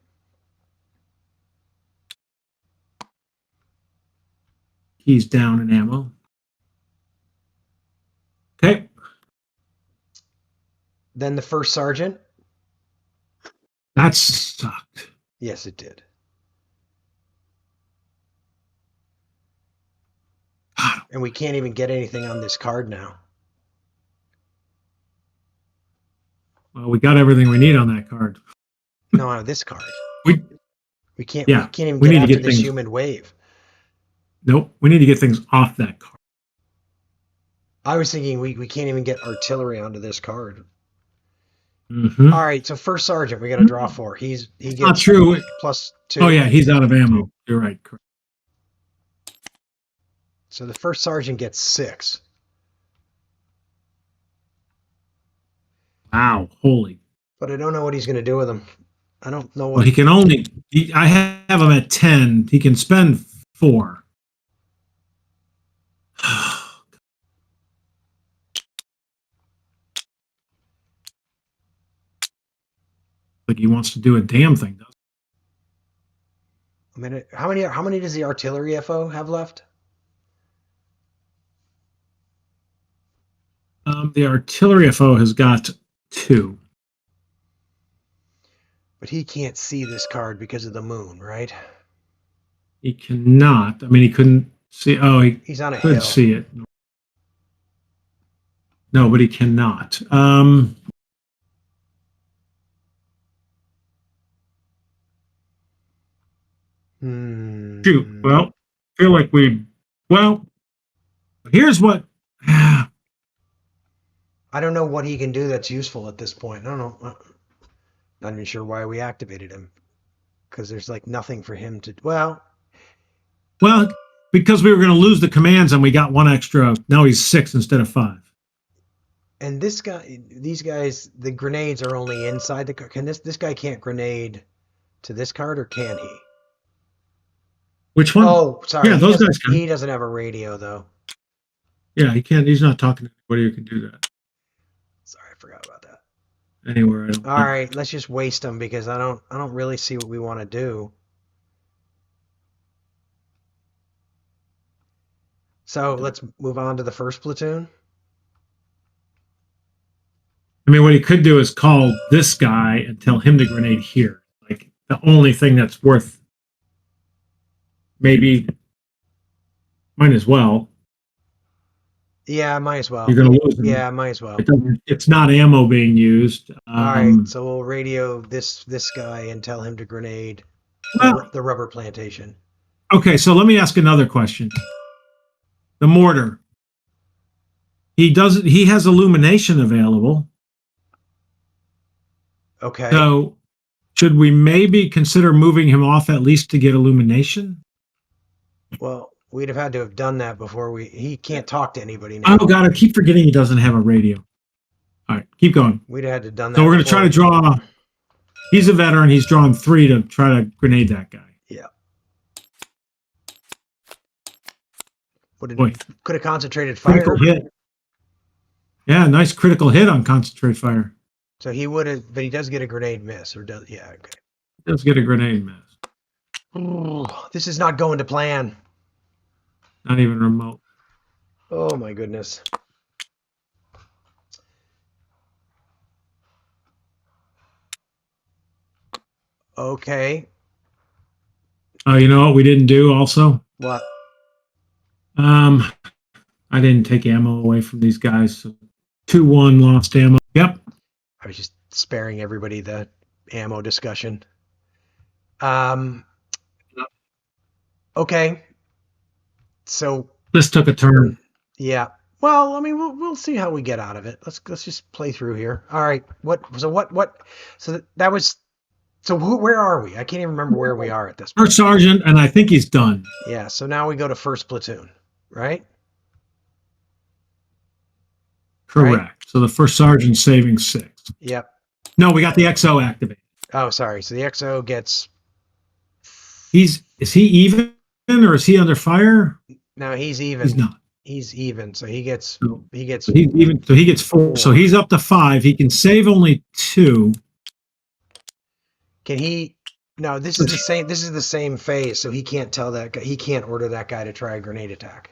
He's down in ammo. Okay. Then the first sergeant. That sucked. Yes, it did. And we can't even get anything on this card now. Well, we got everything we need on that card. No, on this card. We can't. Yeah, we can't even get after this human wave. Nope. We need to get things off that card. I was thinking we can't even get artillery onto this card. Mm-hmm. All right, so first sergeant we got to draw 4. He gets not true. +2. Oh yeah, he's out of ammo. You're right. Correct. So the first sergeant gets 6. Wow, holy! But I don't know what he's going to do with them. I don't know what. Well, he can only. I have him at 10. He can spend 4. Like he wants to do a damn thing, doesn't he? A minute. How many does the artillery FO have left? The artillery FO has got 2. But he can't see this card because of the moon, right? He cannot. I mean, he couldn't see. Oh, he's on a could hill. See it. No, but he cannot. Shoot. Well, I feel like here's what. I don't know what he can do that's useful at this point. I don't know. Not even sure why we activated him. Because there's like nothing for him to. Well, because we were going to lose the commands and we got 1 extra. Now he's 6 instead of 5. And these guys, the grenades are only inside the card. Can this guy can't grenade to this card, or can he? Which one? Oh, sorry. Yeah, those guys can. He doesn't have a radio though. Yeah, he can't. He's not talking to anybody who can do that. Sorry, I forgot about that. Anywhere, I don't. All right, let's just waste them because I don't really see what we want to do. So let's move on to the first platoon. I mean, what he could do is call this guy and tell him to grenade here. Like the only thing that's worth. Maybe. Might as well. Yeah, might as well. You're going to lose him. Yeah, might as well. It's not ammo being used. All right, so we'll radio this guy and tell him to grenade the rubber plantation. Okay, so let me ask another question. The mortar. He doesn't. He has illumination available. Okay. So, should we maybe consider moving him off at least to get illumination? Well, we'd have had to have done that before he can't talk to anybody now. Oh God, I keep forgetting he doesn't have a radio. All right, keep going. We'd have had to have done that. So we're going to try to draw. He's a veteran. He's drawn 3 to try to grenade that guy. Yeah. Could have concentrated fire. Critical hit. Yeah, nice critical hit on concentrate fire. So he would have, but he does get a grenade miss, or does? Yeah, okay. He does get a grenade miss. Ooh, this is not going to plan. Not even remote. Oh my goodness. Okay. Oh, you know what we didn't do also? What? I didn't take ammo away from these guys. So 2-1 lost ammo. Yep. I was just sparing everybody the ammo discussion. Okay. So this took a turn. Yeah. Well, I mean, we'll see how we get out of it. Let's just play through here. All right. So that was. So where are we? I can't even remember where we are at this point. First sergeant, and I think he's done. Yeah. So now we go to first platoon, right? Correct. Right? So the first sergeant's saving 6. Yep. No, we got the XO activated. Oh, sorry. So the XO gets. Is he even or is he under fire? No, he's even. He's not. He's even. So he gets. So he gets. So he's even. So he gets 4. So he's up to 5. He can save only 2. Can he? No, this is the same. This is the same phase. So he can't tell that guy. He can't order that guy to try a grenade attack.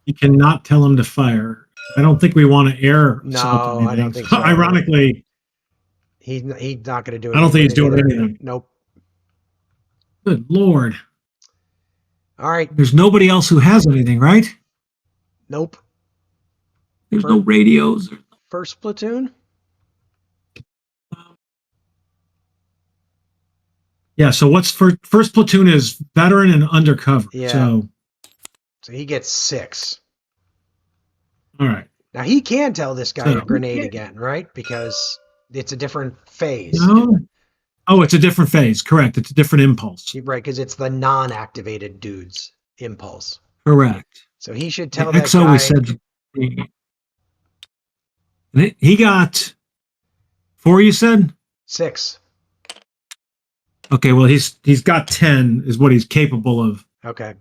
You cannot tell him to fire. I don't think we want to air. No, I don't think so. Ironically, he's not going to do anything. I don't think he's doing anything. Nope. Good Lord. All right. There's nobody else who has anything, right? Nope. There's no radios. First platoon? Yeah, so what's first platoon is veteran and undercover. Yeah. So he gets 6. All right. Now he can tell this guy to grenade again, right? Because it's a different phase. No. Oh, it's a different phase. Correct. It's a different impulse. Right, because it's the non-activated dude's impulse. Correct. So he should tell the that XO guy. We said he got 4. You said 6. Okay. Well, he's got 10. Is what he's capable of. Okay.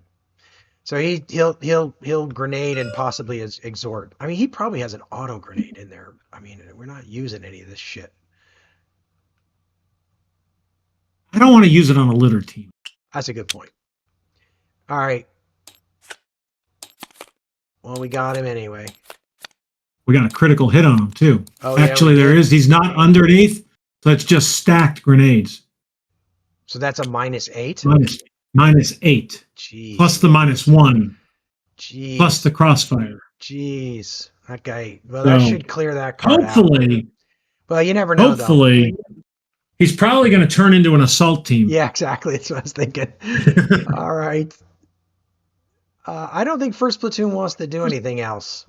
So he'll grenade and possibly exhort. I mean, he probably has an auto grenade in there. I mean, we're not using any of this shit. I don't want to use it on a litter team. That's a good point. All right. Well, we got him anyway. We got a critical hit on him too. Oh, actually, yeah, there is. He's not underneath, so it's just stacked grenades. So that's a -8. -8. Jeez. Plus the -1. Jeez. Plus the crossfire. Jeez, that guy. Well, that should clear that card hopefully. out. Well, you never know. Hopefully, he's probably going to turn into an assault team. Yeah, exactly. That's what I was thinking. All right. I don't think first platoon wants to do anything else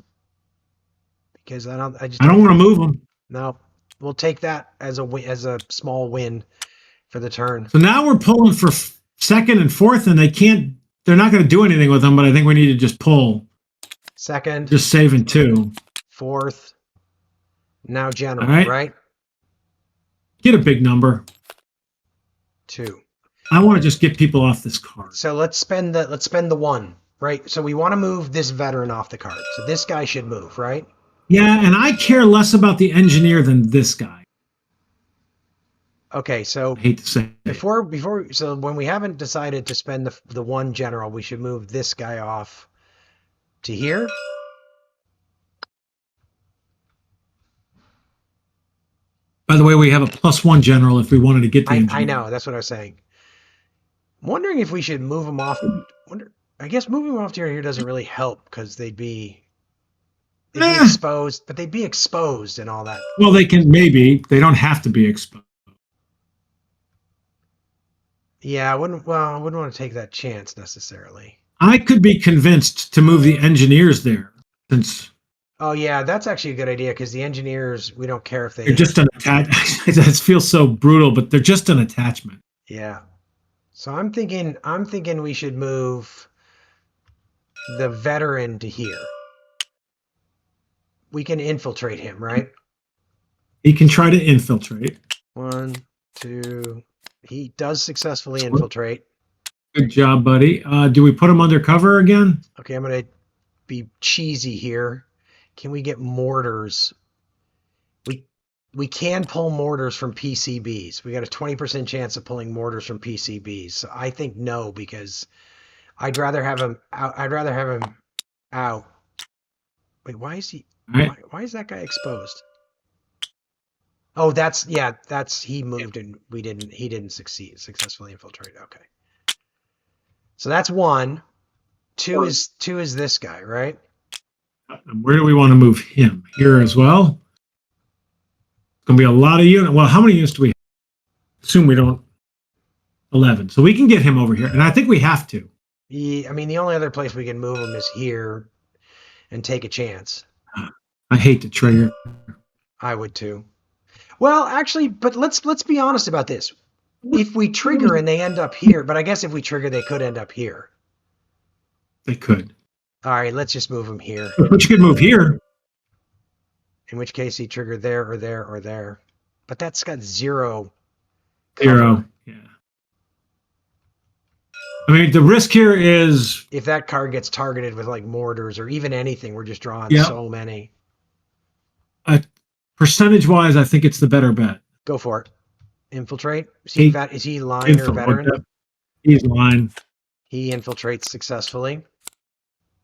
because I don't want to move him. No, we'll take that as a small win for the turn. So now we're pulling for second and fourth, and they're not going to do anything with them, but I think we need to just pull. Second. Just saving 2. Fourth. Now general, right? Get a big number. 2. I want to just get people off this card. So let's spend the 1, right? So we want to move this veteran off the card. So this guy should move, right? Yeah, and I care less about the engineer than this guy. Okay, so I hate to say before so when we haven't decided to spend the 1 general, we should move this guy off to here. By the way, we have a +1 general if we wanted to get the engineer. I know, that's what I was saying. I'm wondering if we should move him off. I guess moving him off to here doesn't really help because they'd be exposed, but they'd be exposed and all that. Well, they don't have to be exposed. Yeah, I wouldn't want to take that chance necessarily. I could be convinced to move the engineers there since Oh yeah, that's actually a good idea because the engineers, we don't care if They're they. just an attach. That feels so brutal, but they're just an attachment. Yeah. So I'm thinking we should move the veteran to here. We can infiltrate him, right? He can try to infiltrate. One, two. He does successfully infiltrate. Good job, buddy. Do we put him under cover again? Okay, I'm gonna be cheesy here. Can we get mortars? We we can pull mortars from PCBs. We got a 20% chance of pulling mortars from PCBs. So I think no because I'd rather have him out. I'd rather have him out. Wait, why is he? All right. Why is that guy exposed? Oh, that's he moved and we didn't. He didn't successfully infiltrate. Okay, so that's one. Two is this guy, right? And where do we want to move him? Here as well. It's going to be a lot of units. Well, how many units do we have? Assume we don't. 11. So we can get him over here, and I think we have to. I mean, the only other place we can move him is here and take a chance. I hate the trigger. I would too. Well, actually, but let's be honest about this. If we trigger and they end up here, but I guess if we trigger, they could end up here. They could. All right, let's just move him here. But you could move here. In which case, he triggered there or there or there. But that's got zero. Zero. Yeah. I mean, the risk here is if that card gets targeted with like mortars or even anything, we're just drawing so many. Percentage-wise, I think it's the better bet. Go for it. Infiltrate. Is he line or veteran? He's line. He infiltrates successfully.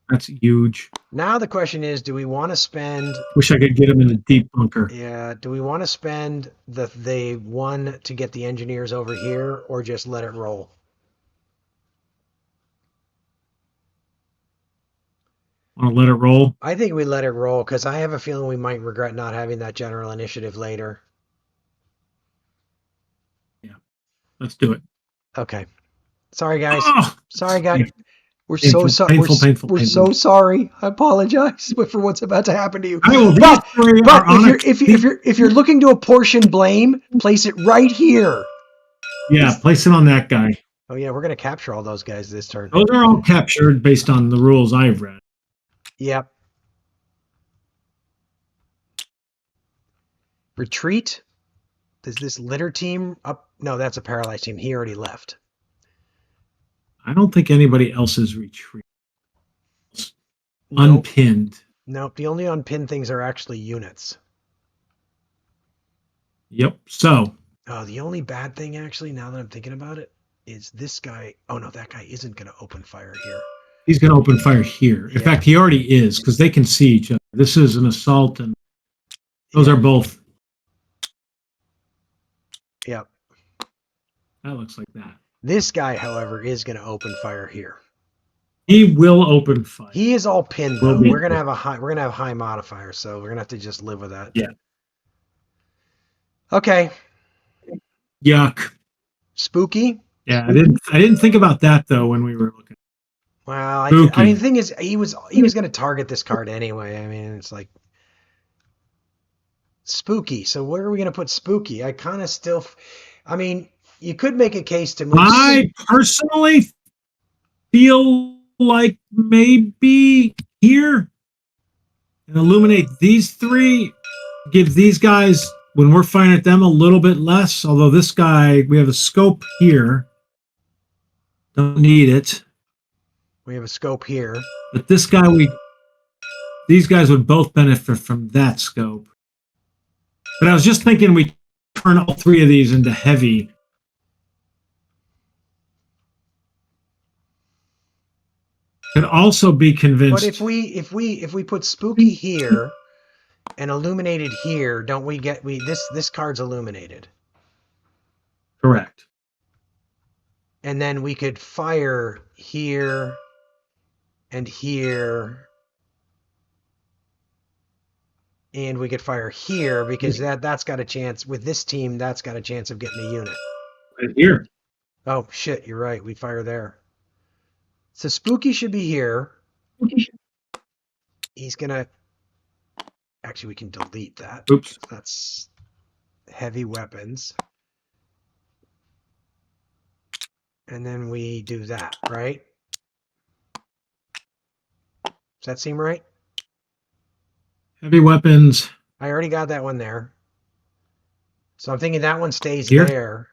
That's huge. Now the question is, do we want to spend... Wish I could get him in the deep bunker. Yeah, do we want to spend the one to get the engineers over here or just let it roll? Want to let it roll? I think we let it roll because I have a feeling we might regret not having that general initiative later. Yeah, let's do it. Okay. Sorry, guys. Oh, sorry, guys. painful. We're so sorry. We're so sorry. I apologize for what's about to happen to you. But if you're looking to apportion blame, place it right here. Yeah, place it on that guy. Oh yeah, we're gonna capture all those guys this turn. Those are all captured based on the rules I've read. Yep. Retreat. Does this litter team up? No, that's a paralyzed team. He already left. I don't think anybody else is retreat. Unpinned. Nope. The only unpinned things are actually units. Yep. So. Oh, the only bad thing actually, now that I'm thinking about it, is this guy. Oh no, that guy isn't going to open fire here. He's going to open fire here. In fact, he already is because they can see each other. This is an assault, and those are both. Yep. That looks like that. This guy, however, is going to open fire here. He will open fire. He is all pinned though. We're going to have high modifier, so we're going to have to just live with that. Yeah. Okay. Yuck. Spooky. Yeah, I didn't think about that though when we were looking. Well, I mean, the thing is, he was going to target this card anyway. I mean, it's like spooky. So where are we going to put spooky? I kind of still. I mean, you could make a case to move. I personally feel like maybe here and illuminate these three. Give these guys, when we're firing at them, a little bit less. Although this guy, we have a scope here. Don't need it. We have a scope here. But this guy, these guys would both benefit from that scope. But I was just thinking we turn all three of these into heavy. Could also be convinced. But if we put spooky here and illuminated here, don't we get this card's illuminated? Correct. And then we could fire here and here, and we could fire here because that's got a chance with this team. That's got a chance of getting a unit. Right here. Oh shit! You're right. We fire there. So spooky should be here. He's gonna. Actually, we can delete that. Oops. That's heavy weapons. And then we do that, right? Does that seem right? Heavy weapons. I already got that one there. So I'm thinking that one stays Here? there.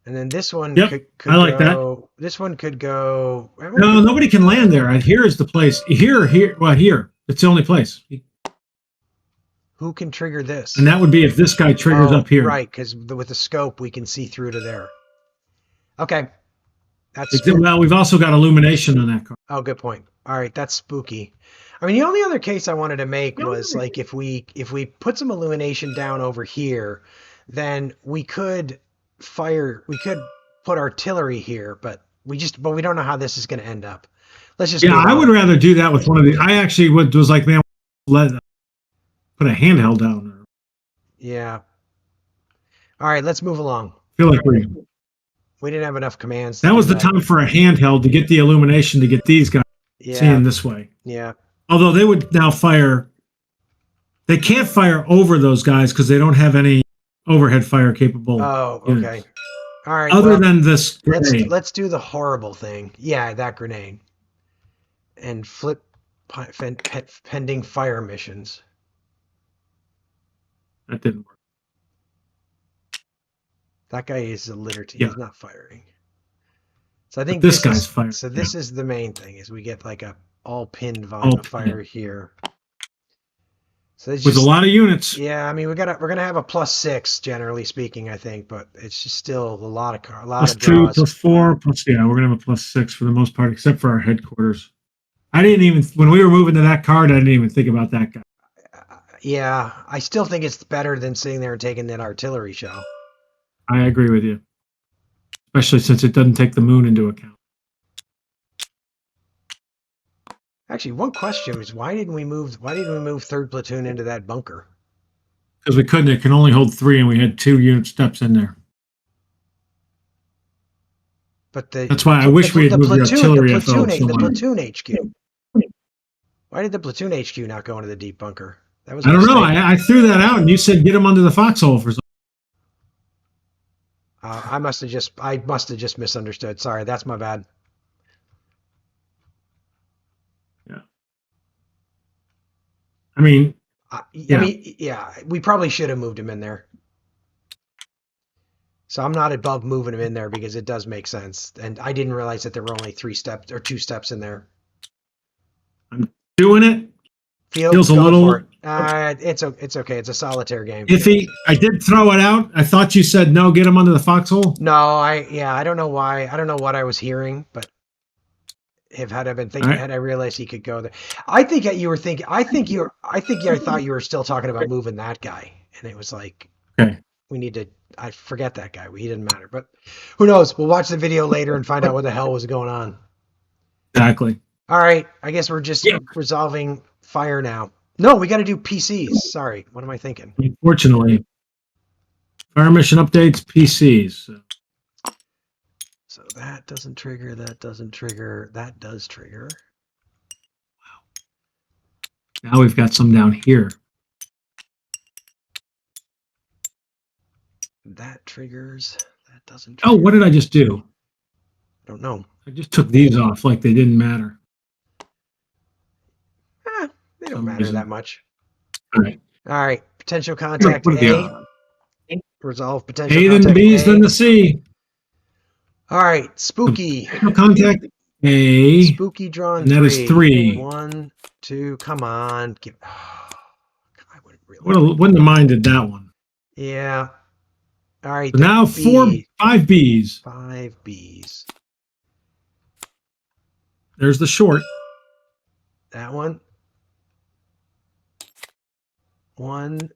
And then this one Yep, could I like go. This one could go. No, nobody can land there. Here is the place. Here. Well, here. It's the only place. Who can trigger this? And that would be if this guy triggers up here. Right, because with the scope, we can see through to there. Okay. Well, we've also got illumination on that car. Oh, good point. All right, that's spooky. I mean, the only other case I wanted to make was like if we put some illumination down over here, then we could put artillery here, but we don't know how this is going to end up. Let's just I would rather do that with one of the. I actually was like, man, let put a handheld down. Yeah. All right, let's move along. I feel like we didn't have enough commands. That was the time for a handheld to get the illumination to get these guys seeing this way. Yeah. Although they would now fire. They can't fire over those guys because they don't have any overhead fire capable. Oh, okay. Units. All right. Other than this grenade. Let's do the horrible thing. Yeah, that grenade. And flip pending fire missions. That didn't work. That guy is a litter team. He's not firing. So I think this guy's firing. So this is the main thing: is we get like a all pinned volume of fire here. So it's with a lot of units. Yeah, I mean we're gonna have a +6 generally speaking, I think, but it's just still a lot of +2, +4, we're gonna have a +6 for the most part, except for our headquarters. I didn't even when we were moving to that card, I didn't even think about that guy. Yeah, I still think it's better than sitting there and taking that artillery shell. I agree with you, especially since it doesn't take the moon into account. Actually, one question is why didn't we move 3rd platoon into that bunker? Because we couldn't. It can only hold 3, and we had 2 unit steps in there. But that's why I wish we had moved the artillery. The platoon HQ. Why did the platoon HQ not go into the deep bunker? That was. I don't know. I threw that out, and you said get them under the foxhole for something. I must have just misunderstood. Sorry, that's my bad. Yeah. I mean, we probably should have moved him in there. So I'm not above moving him in there because it does make sense. And I didn't realize that there were only 3 steps or 2 steps in there. I'm doing it. Feels a little. It's okay. It's a solitaire game. I did throw it out. I thought you said no. Get him under the foxhole. No, I don't know why. I don't know what I was hearing, but had I been thinking, had I realized he could go there, I think you were thinking. I thought you were still talking about moving that guy, and it was like, okay, we need to. I forget that guy. He didn't matter, but who knows? We'll watch the video later and find out what the hell was going on. Exactly. All right. I guess we're just resolving fire now. No, we got to do PCs. Sorry. What am I thinking? Unfortunately. Fire mission updates, PCs. So that doesn't trigger. That doesn't trigger. That does trigger. Wow. Now we've got some down here. That triggers. That doesn't trigger. Oh, what did I just do? I don't know. I just took these off like they didn't matter. They don't matter that much. All right. All right. Potential contact A. Resolve potential A, contact then B's, A. then the C. All right. Spooky. Contact A. Spooky drawn. And that is 3. 1, 2. Come on. I wouldn't have minded that one. Yeah. All right. So now 5 B's. 5 B's. There's the short. That one. 1,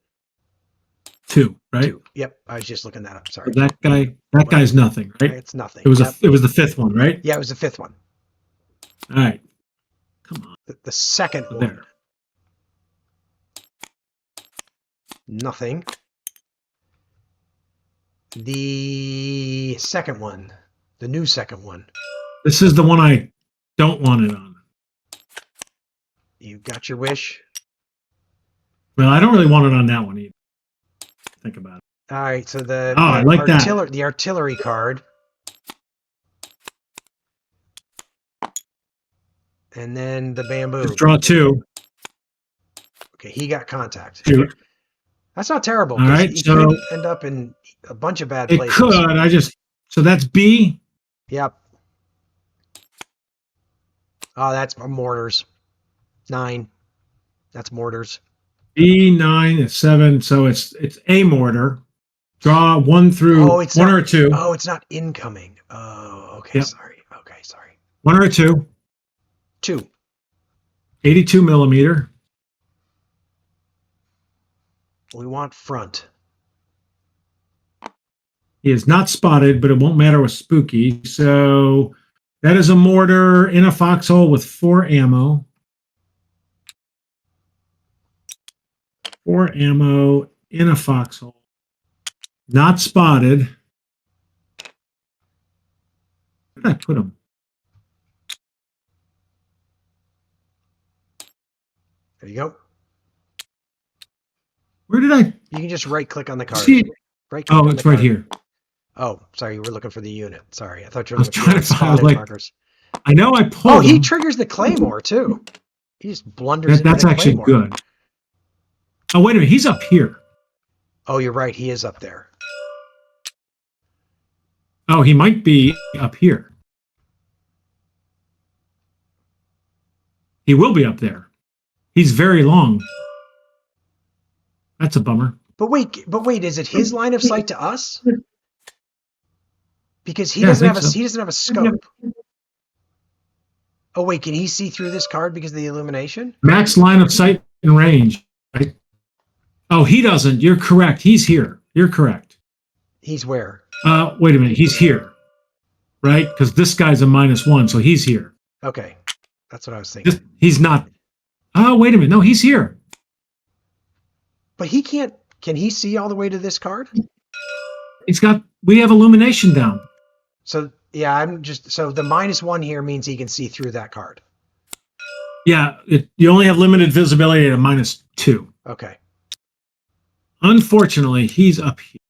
2, right? 2. Yep, I was just looking that up. Sorry. That guy's nothing, right? It's nothing. It was the 5th one, right? Yeah, it was the 5th one. All right. Come on. The second one. There. Nothing. The second one. The new second one. This is the one I don't want it on. You got your wish. Well, I don't really want it on that one either. Think about it. All right, so I like that. The artillery card. And then the bamboo. Just draw 2. Okay, he got contact. Two. That's not terrible. All right, he could end up in a bunch of bad places. It could. So that's B. Yep. Oh, that's mortars. 9. That's mortars. B9 is 7. So it's a mortar. Draw 1 through 1 or 2. Oh, it's not incoming. Oh, okay. Yep. Sorry. Okay, sorry. 1 or 2. 2. 82 millimeter. We want front. He is not spotted, but it won't matter with spooky. So that is a mortar in a foxhole with 4 ammo. 4 ammo in a foxhole. Not spotted. Where did I put him? There you go. Where did I? You can just right click on the card. It's right here. Oh, sorry. You were looking for the unit. Sorry. I thought you were looking for the spotted markers. I know I pulled. Oh, he triggers the claymore too. He just blunders. That's actually good. Oh, wait a minute. He's up here. Oh, you're right. He is up there. Oh, he might be up here. He will be up there. He's very long. That's a bummer. But wait, is it his line of sight to us? Because he doesn't have a scope. Oh wait, can he see through this card because of the illumination? Max line of sight and range. Right? Oh, he doesn't. You're correct. He's here. You're correct. He's where? Wait a minute. He's here. Right? Because this guy's a -1, so he's here. Okay. That's what I was thinking. He's not. Oh, wait a minute. No, he's here. But he can't. Can he see all the way to this card? We have illumination down. So yeah, so the -1 here means he can see through that card. Yeah, you only have limited visibility at a -2. Okay. Unfortunately, he's up here.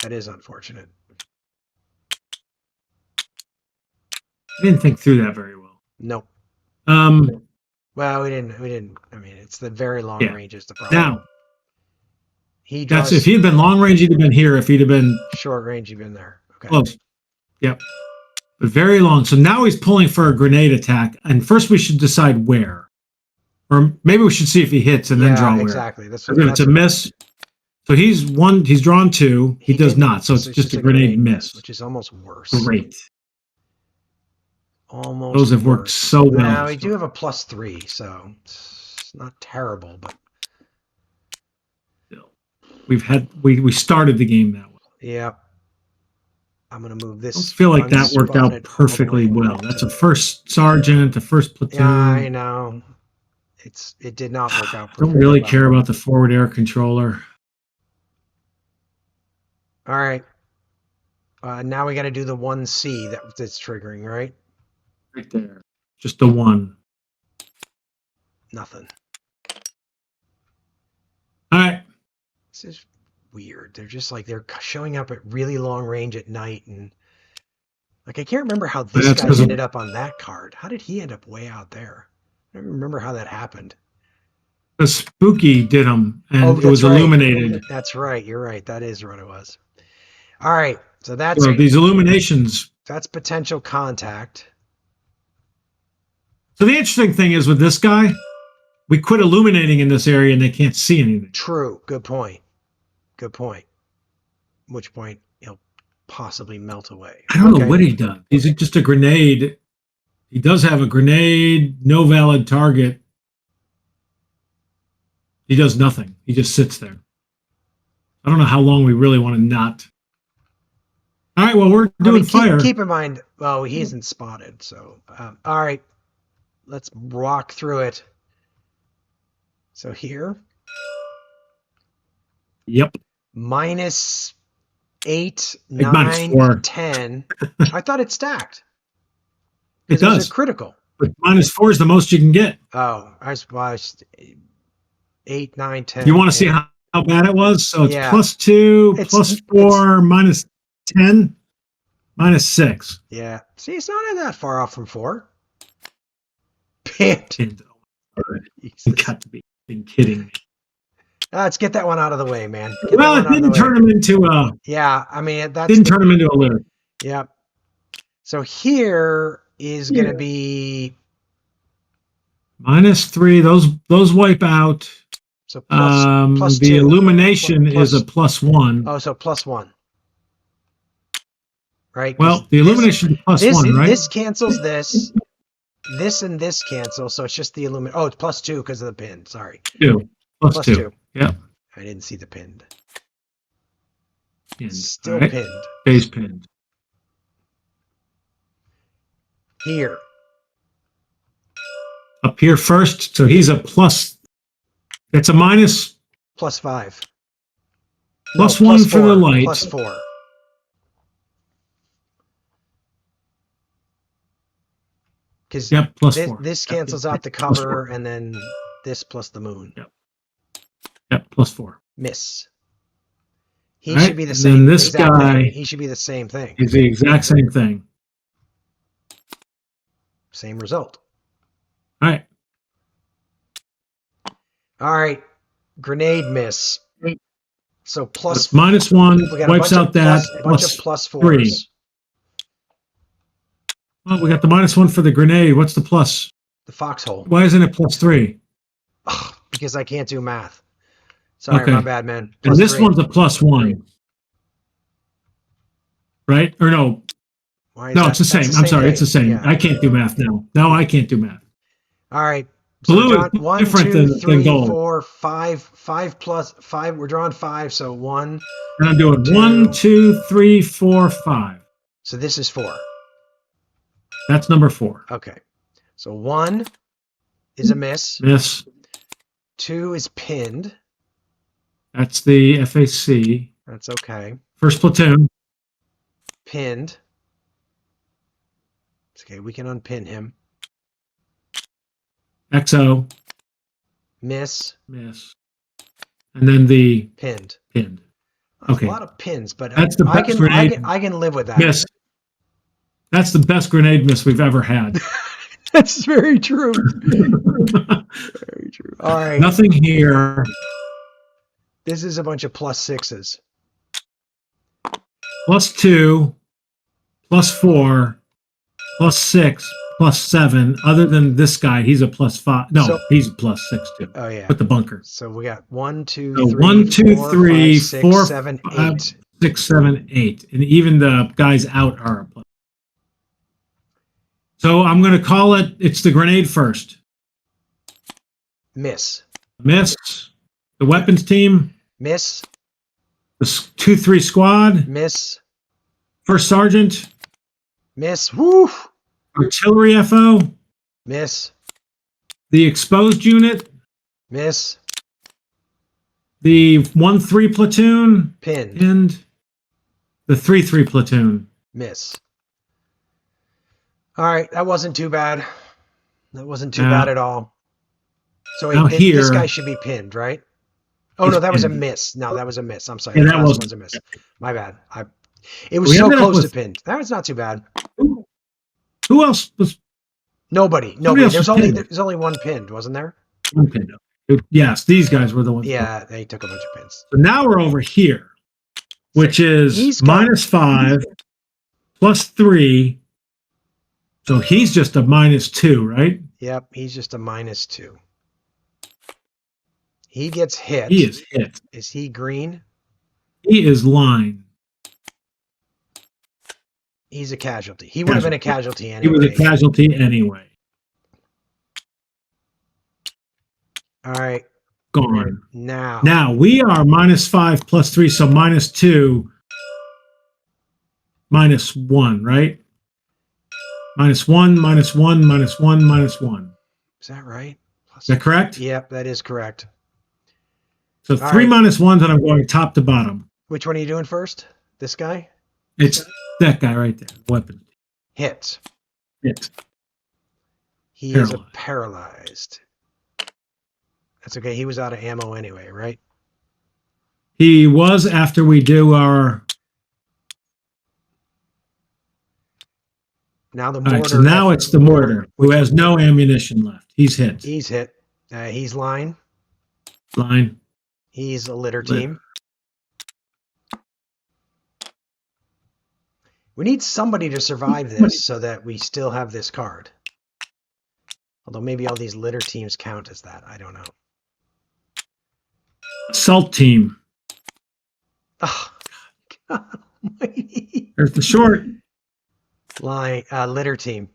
That is unfortunate. I didn't think through that very well. Nope. Well, we didn't. I mean, it's the very long range is the problem. Now, if he'd been long range, he'd have been here. If he'd have been short range, he'd been there. Okay. Close. Yep. But very long. So now he's pulling for a grenade attack. And first we should decide where. Or maybe we should see if he hits and then draw where. Exactly. If it's a miss. So he's drawn 2. He does not. So it's just a grenade miss. Which is almost worse. Great. Almost. Those have worked so well. Now we do have a +3, so it's not terrible, but we started the game that way. Yeah. I'm gonna move this. I feel like that worked out perfectly well. That's a first sergeant, a first platoon. Yeah, I know. It did not work out perfectly. I don't really care about the forward air controller. All right. Now we got to do the 1C that's triggering, right? Right there. Just the 1. Nothing. All right. This is weird. They're just like they're showing up at really long range at night, and like I can't remember how this guy ended up on that card. How did he end up way out there? I don't remember how that happened. The spooky did him, and it was illuminated. That's right. You're right. That is what it was. All right. So these illuminations. That's potential contact. So the interesting thing is with this guy, we quit illuminating in this area and they can't see anything. True. Good point. Good point. At which point he'll possibly melt away. I don't know what he does. He's just a grenade. He does have a grenade, no valid target. He does nothing. He just sits there. I don't know how long we really want to not. All right, well, we're doing fire. Keep in mind, well, he isn't spotted. So, all right, let's walk through it. So here. Yep. -8, 9, 10. I thought it stacked. It does. Critical. But -4 is the most you can get. Oh, I suppose. 8, 9, 10. You want to see how bad it was? So it's Yeah. plus 2, plus 4, minus 10, minus 6. Yeah. See, it's not that far off from 4. Pinned. You got to be kidding me. Let's get that one out of the way, man. Well, it didn't turn him into a. Yeah, I mean Didn't turn him into a litter. Yep. So here is going to be -3. Those wipe out. So plus the 2. illumination is a +1. Oh, so +1. Right? Well, the illumination is +1, right? This cancels this. This and this cancel, so it's just the illumination. Oh, it's +2 because of the pin. Sorry. 2. Plus 2. Yep. I didn't see the pinned. Pinned. Still right. pinned. Base pinned. Here. Up here first, so he's a plus. It's a minus. +5. Plus 1 for the light. +4. Because this cancels out the cover, and then this plus the moon. Yep, +4. Miss. He should be the same. Then this guy. He should be the same thing. He's the exact same thing. Same result. All right. All right. Grenade miss. So plus -1 wipes out that. Bunch of +4s. 3. Well, we got the -1 for the grenade. What's the plus? The foxhole. Why isn't it +3? Because I can't do math. Sorry, my bad, man. And this one's a +1. Right? Or no? No, it's the same. I'm sorry, it's the same. Yeah. I can't do math now. No, I can't do math. All right. So blue is different than gold. 4, 5. 5 plus 5. We're drawing 5, so 1. And I'm doing 1, 2, 3, 4, 5. So this is 4. That's number 4. Okay. So 1 is a miss. Miss. 2 is pinned. That's the FAC. That's okay. First platoon. Pinned. It's okay. We can unpin him. XO. Miss. Miss. And then the pinned. Pinned. Okay. A lot of pins, but that's the best grenade. I can live with that. Miss. That's the best grenade miss we've ever had. That's very true. Very true. All right. Nothing here. This is a bunch of +6s. +2, +4, +6, +7. Other than this guy, he's a +5. No, he's a +6 too. Oh yeah. With the bunker. So we got 1, 2, so 3, 1, 2, 4, 3, 5, 6, 4, 7, 5, 8. 6, 7, 8, and even the guys out are a +. So I'm going to call it. It's the grenade first. Miss. Miss. The weapons team. Miss. The 2-3 squad. Miss. First sergeant. Miss. Woo. Artillery FO. Miss. The exposed unit. Miss. The 1-3 platoon. Pinned. And the 3-3 platoon. Miss. All right, that wasn't too bad. That wasn't too bad at all. So this guy should be pinned, right? Oh no, that was a miss. No, that was a miss. I'm sorry. Yeah, that was a miss. My bad. It was so close to pinned. That was not too bad. Who else was? Nobody. There's only one pinned, wasn't there? Okay. No. Yes, these guys were the ones. Yeah, they took a bunch of pins. So now we're over here, which is -5 +3. So he's just a -2, right? Yep, he's just a -2. He gets hit. He is hit. Is he green? He is line. He's a casualty. He would have been a casualty anyway. He was a casualty anyway. All right. Gone. Now we are -5 +3, so -2, -1, right? -1, -1, -1, -1. Is that right? Is that correct? Yep, that is correct. So 3 -1s, and I'm going top to bottom. Which one are you doing first? This guy? It's that guy right there. Weapon. Hit. Hit. He is paralyzed. That's okay. He was out of ammo anyway, right? He was after we do our. Now the All mortar. right, so now it's the mortar who has no ammunition left. He's hit. He's hit. He's line. Line. He's a litter team. We need somebody to survive this so that we still have this card. Although maybe all these litter teams count as that. I don't know. Salt team. Oh, God almighty. There's the short. Line, litter team.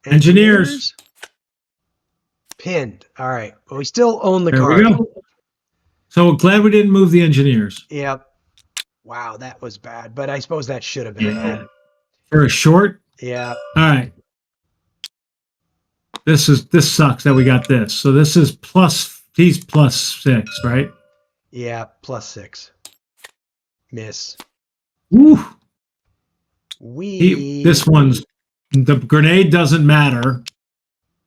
Engineers. Pinned. All right. Well, we still own the There card. we go. So glad we didn't move the engineers. Yep. Wow, that was bad. But I suppose that should have been bad. For a short? Yeah. All right. This sucks that we got this. So this is he's +6, right? Yeah, +6. Miss. Woo. This one's, the grenade doesn't matter.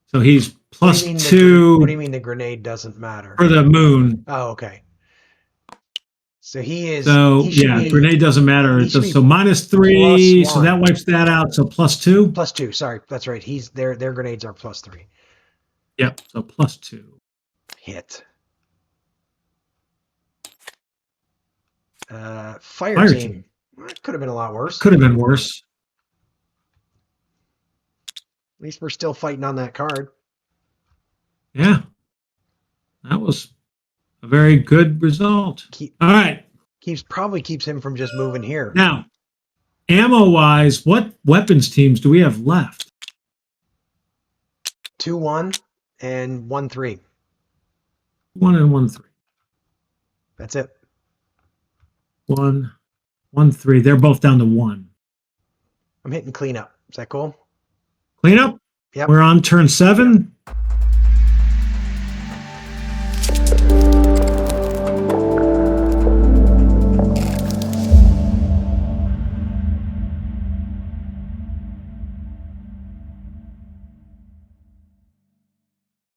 So he's +2. What do you mean the grenade doesn't matter? For the moon. Oh, okay. So he is. So yeah, grenade doesn't matter. So -3. So that wipes that out. So +2. +2. Sorry, that's right. Their grenades are +3. Yep. So +2. Hit. Fire team. That could have been a lot worse. Could have been worse. At least we're still fighting on that card. Yeah. That was a very good result. All right. Probably keeps him from just moving here. Now, ammo-wise, what weapons teams do we have left? 2-1 and 1-3. 1 and 1-3. That's it. 1, 1-3. They're both down to 1. I'm hitting cleanup. Is that cool? Cleanup? Yep. We're on turn 7.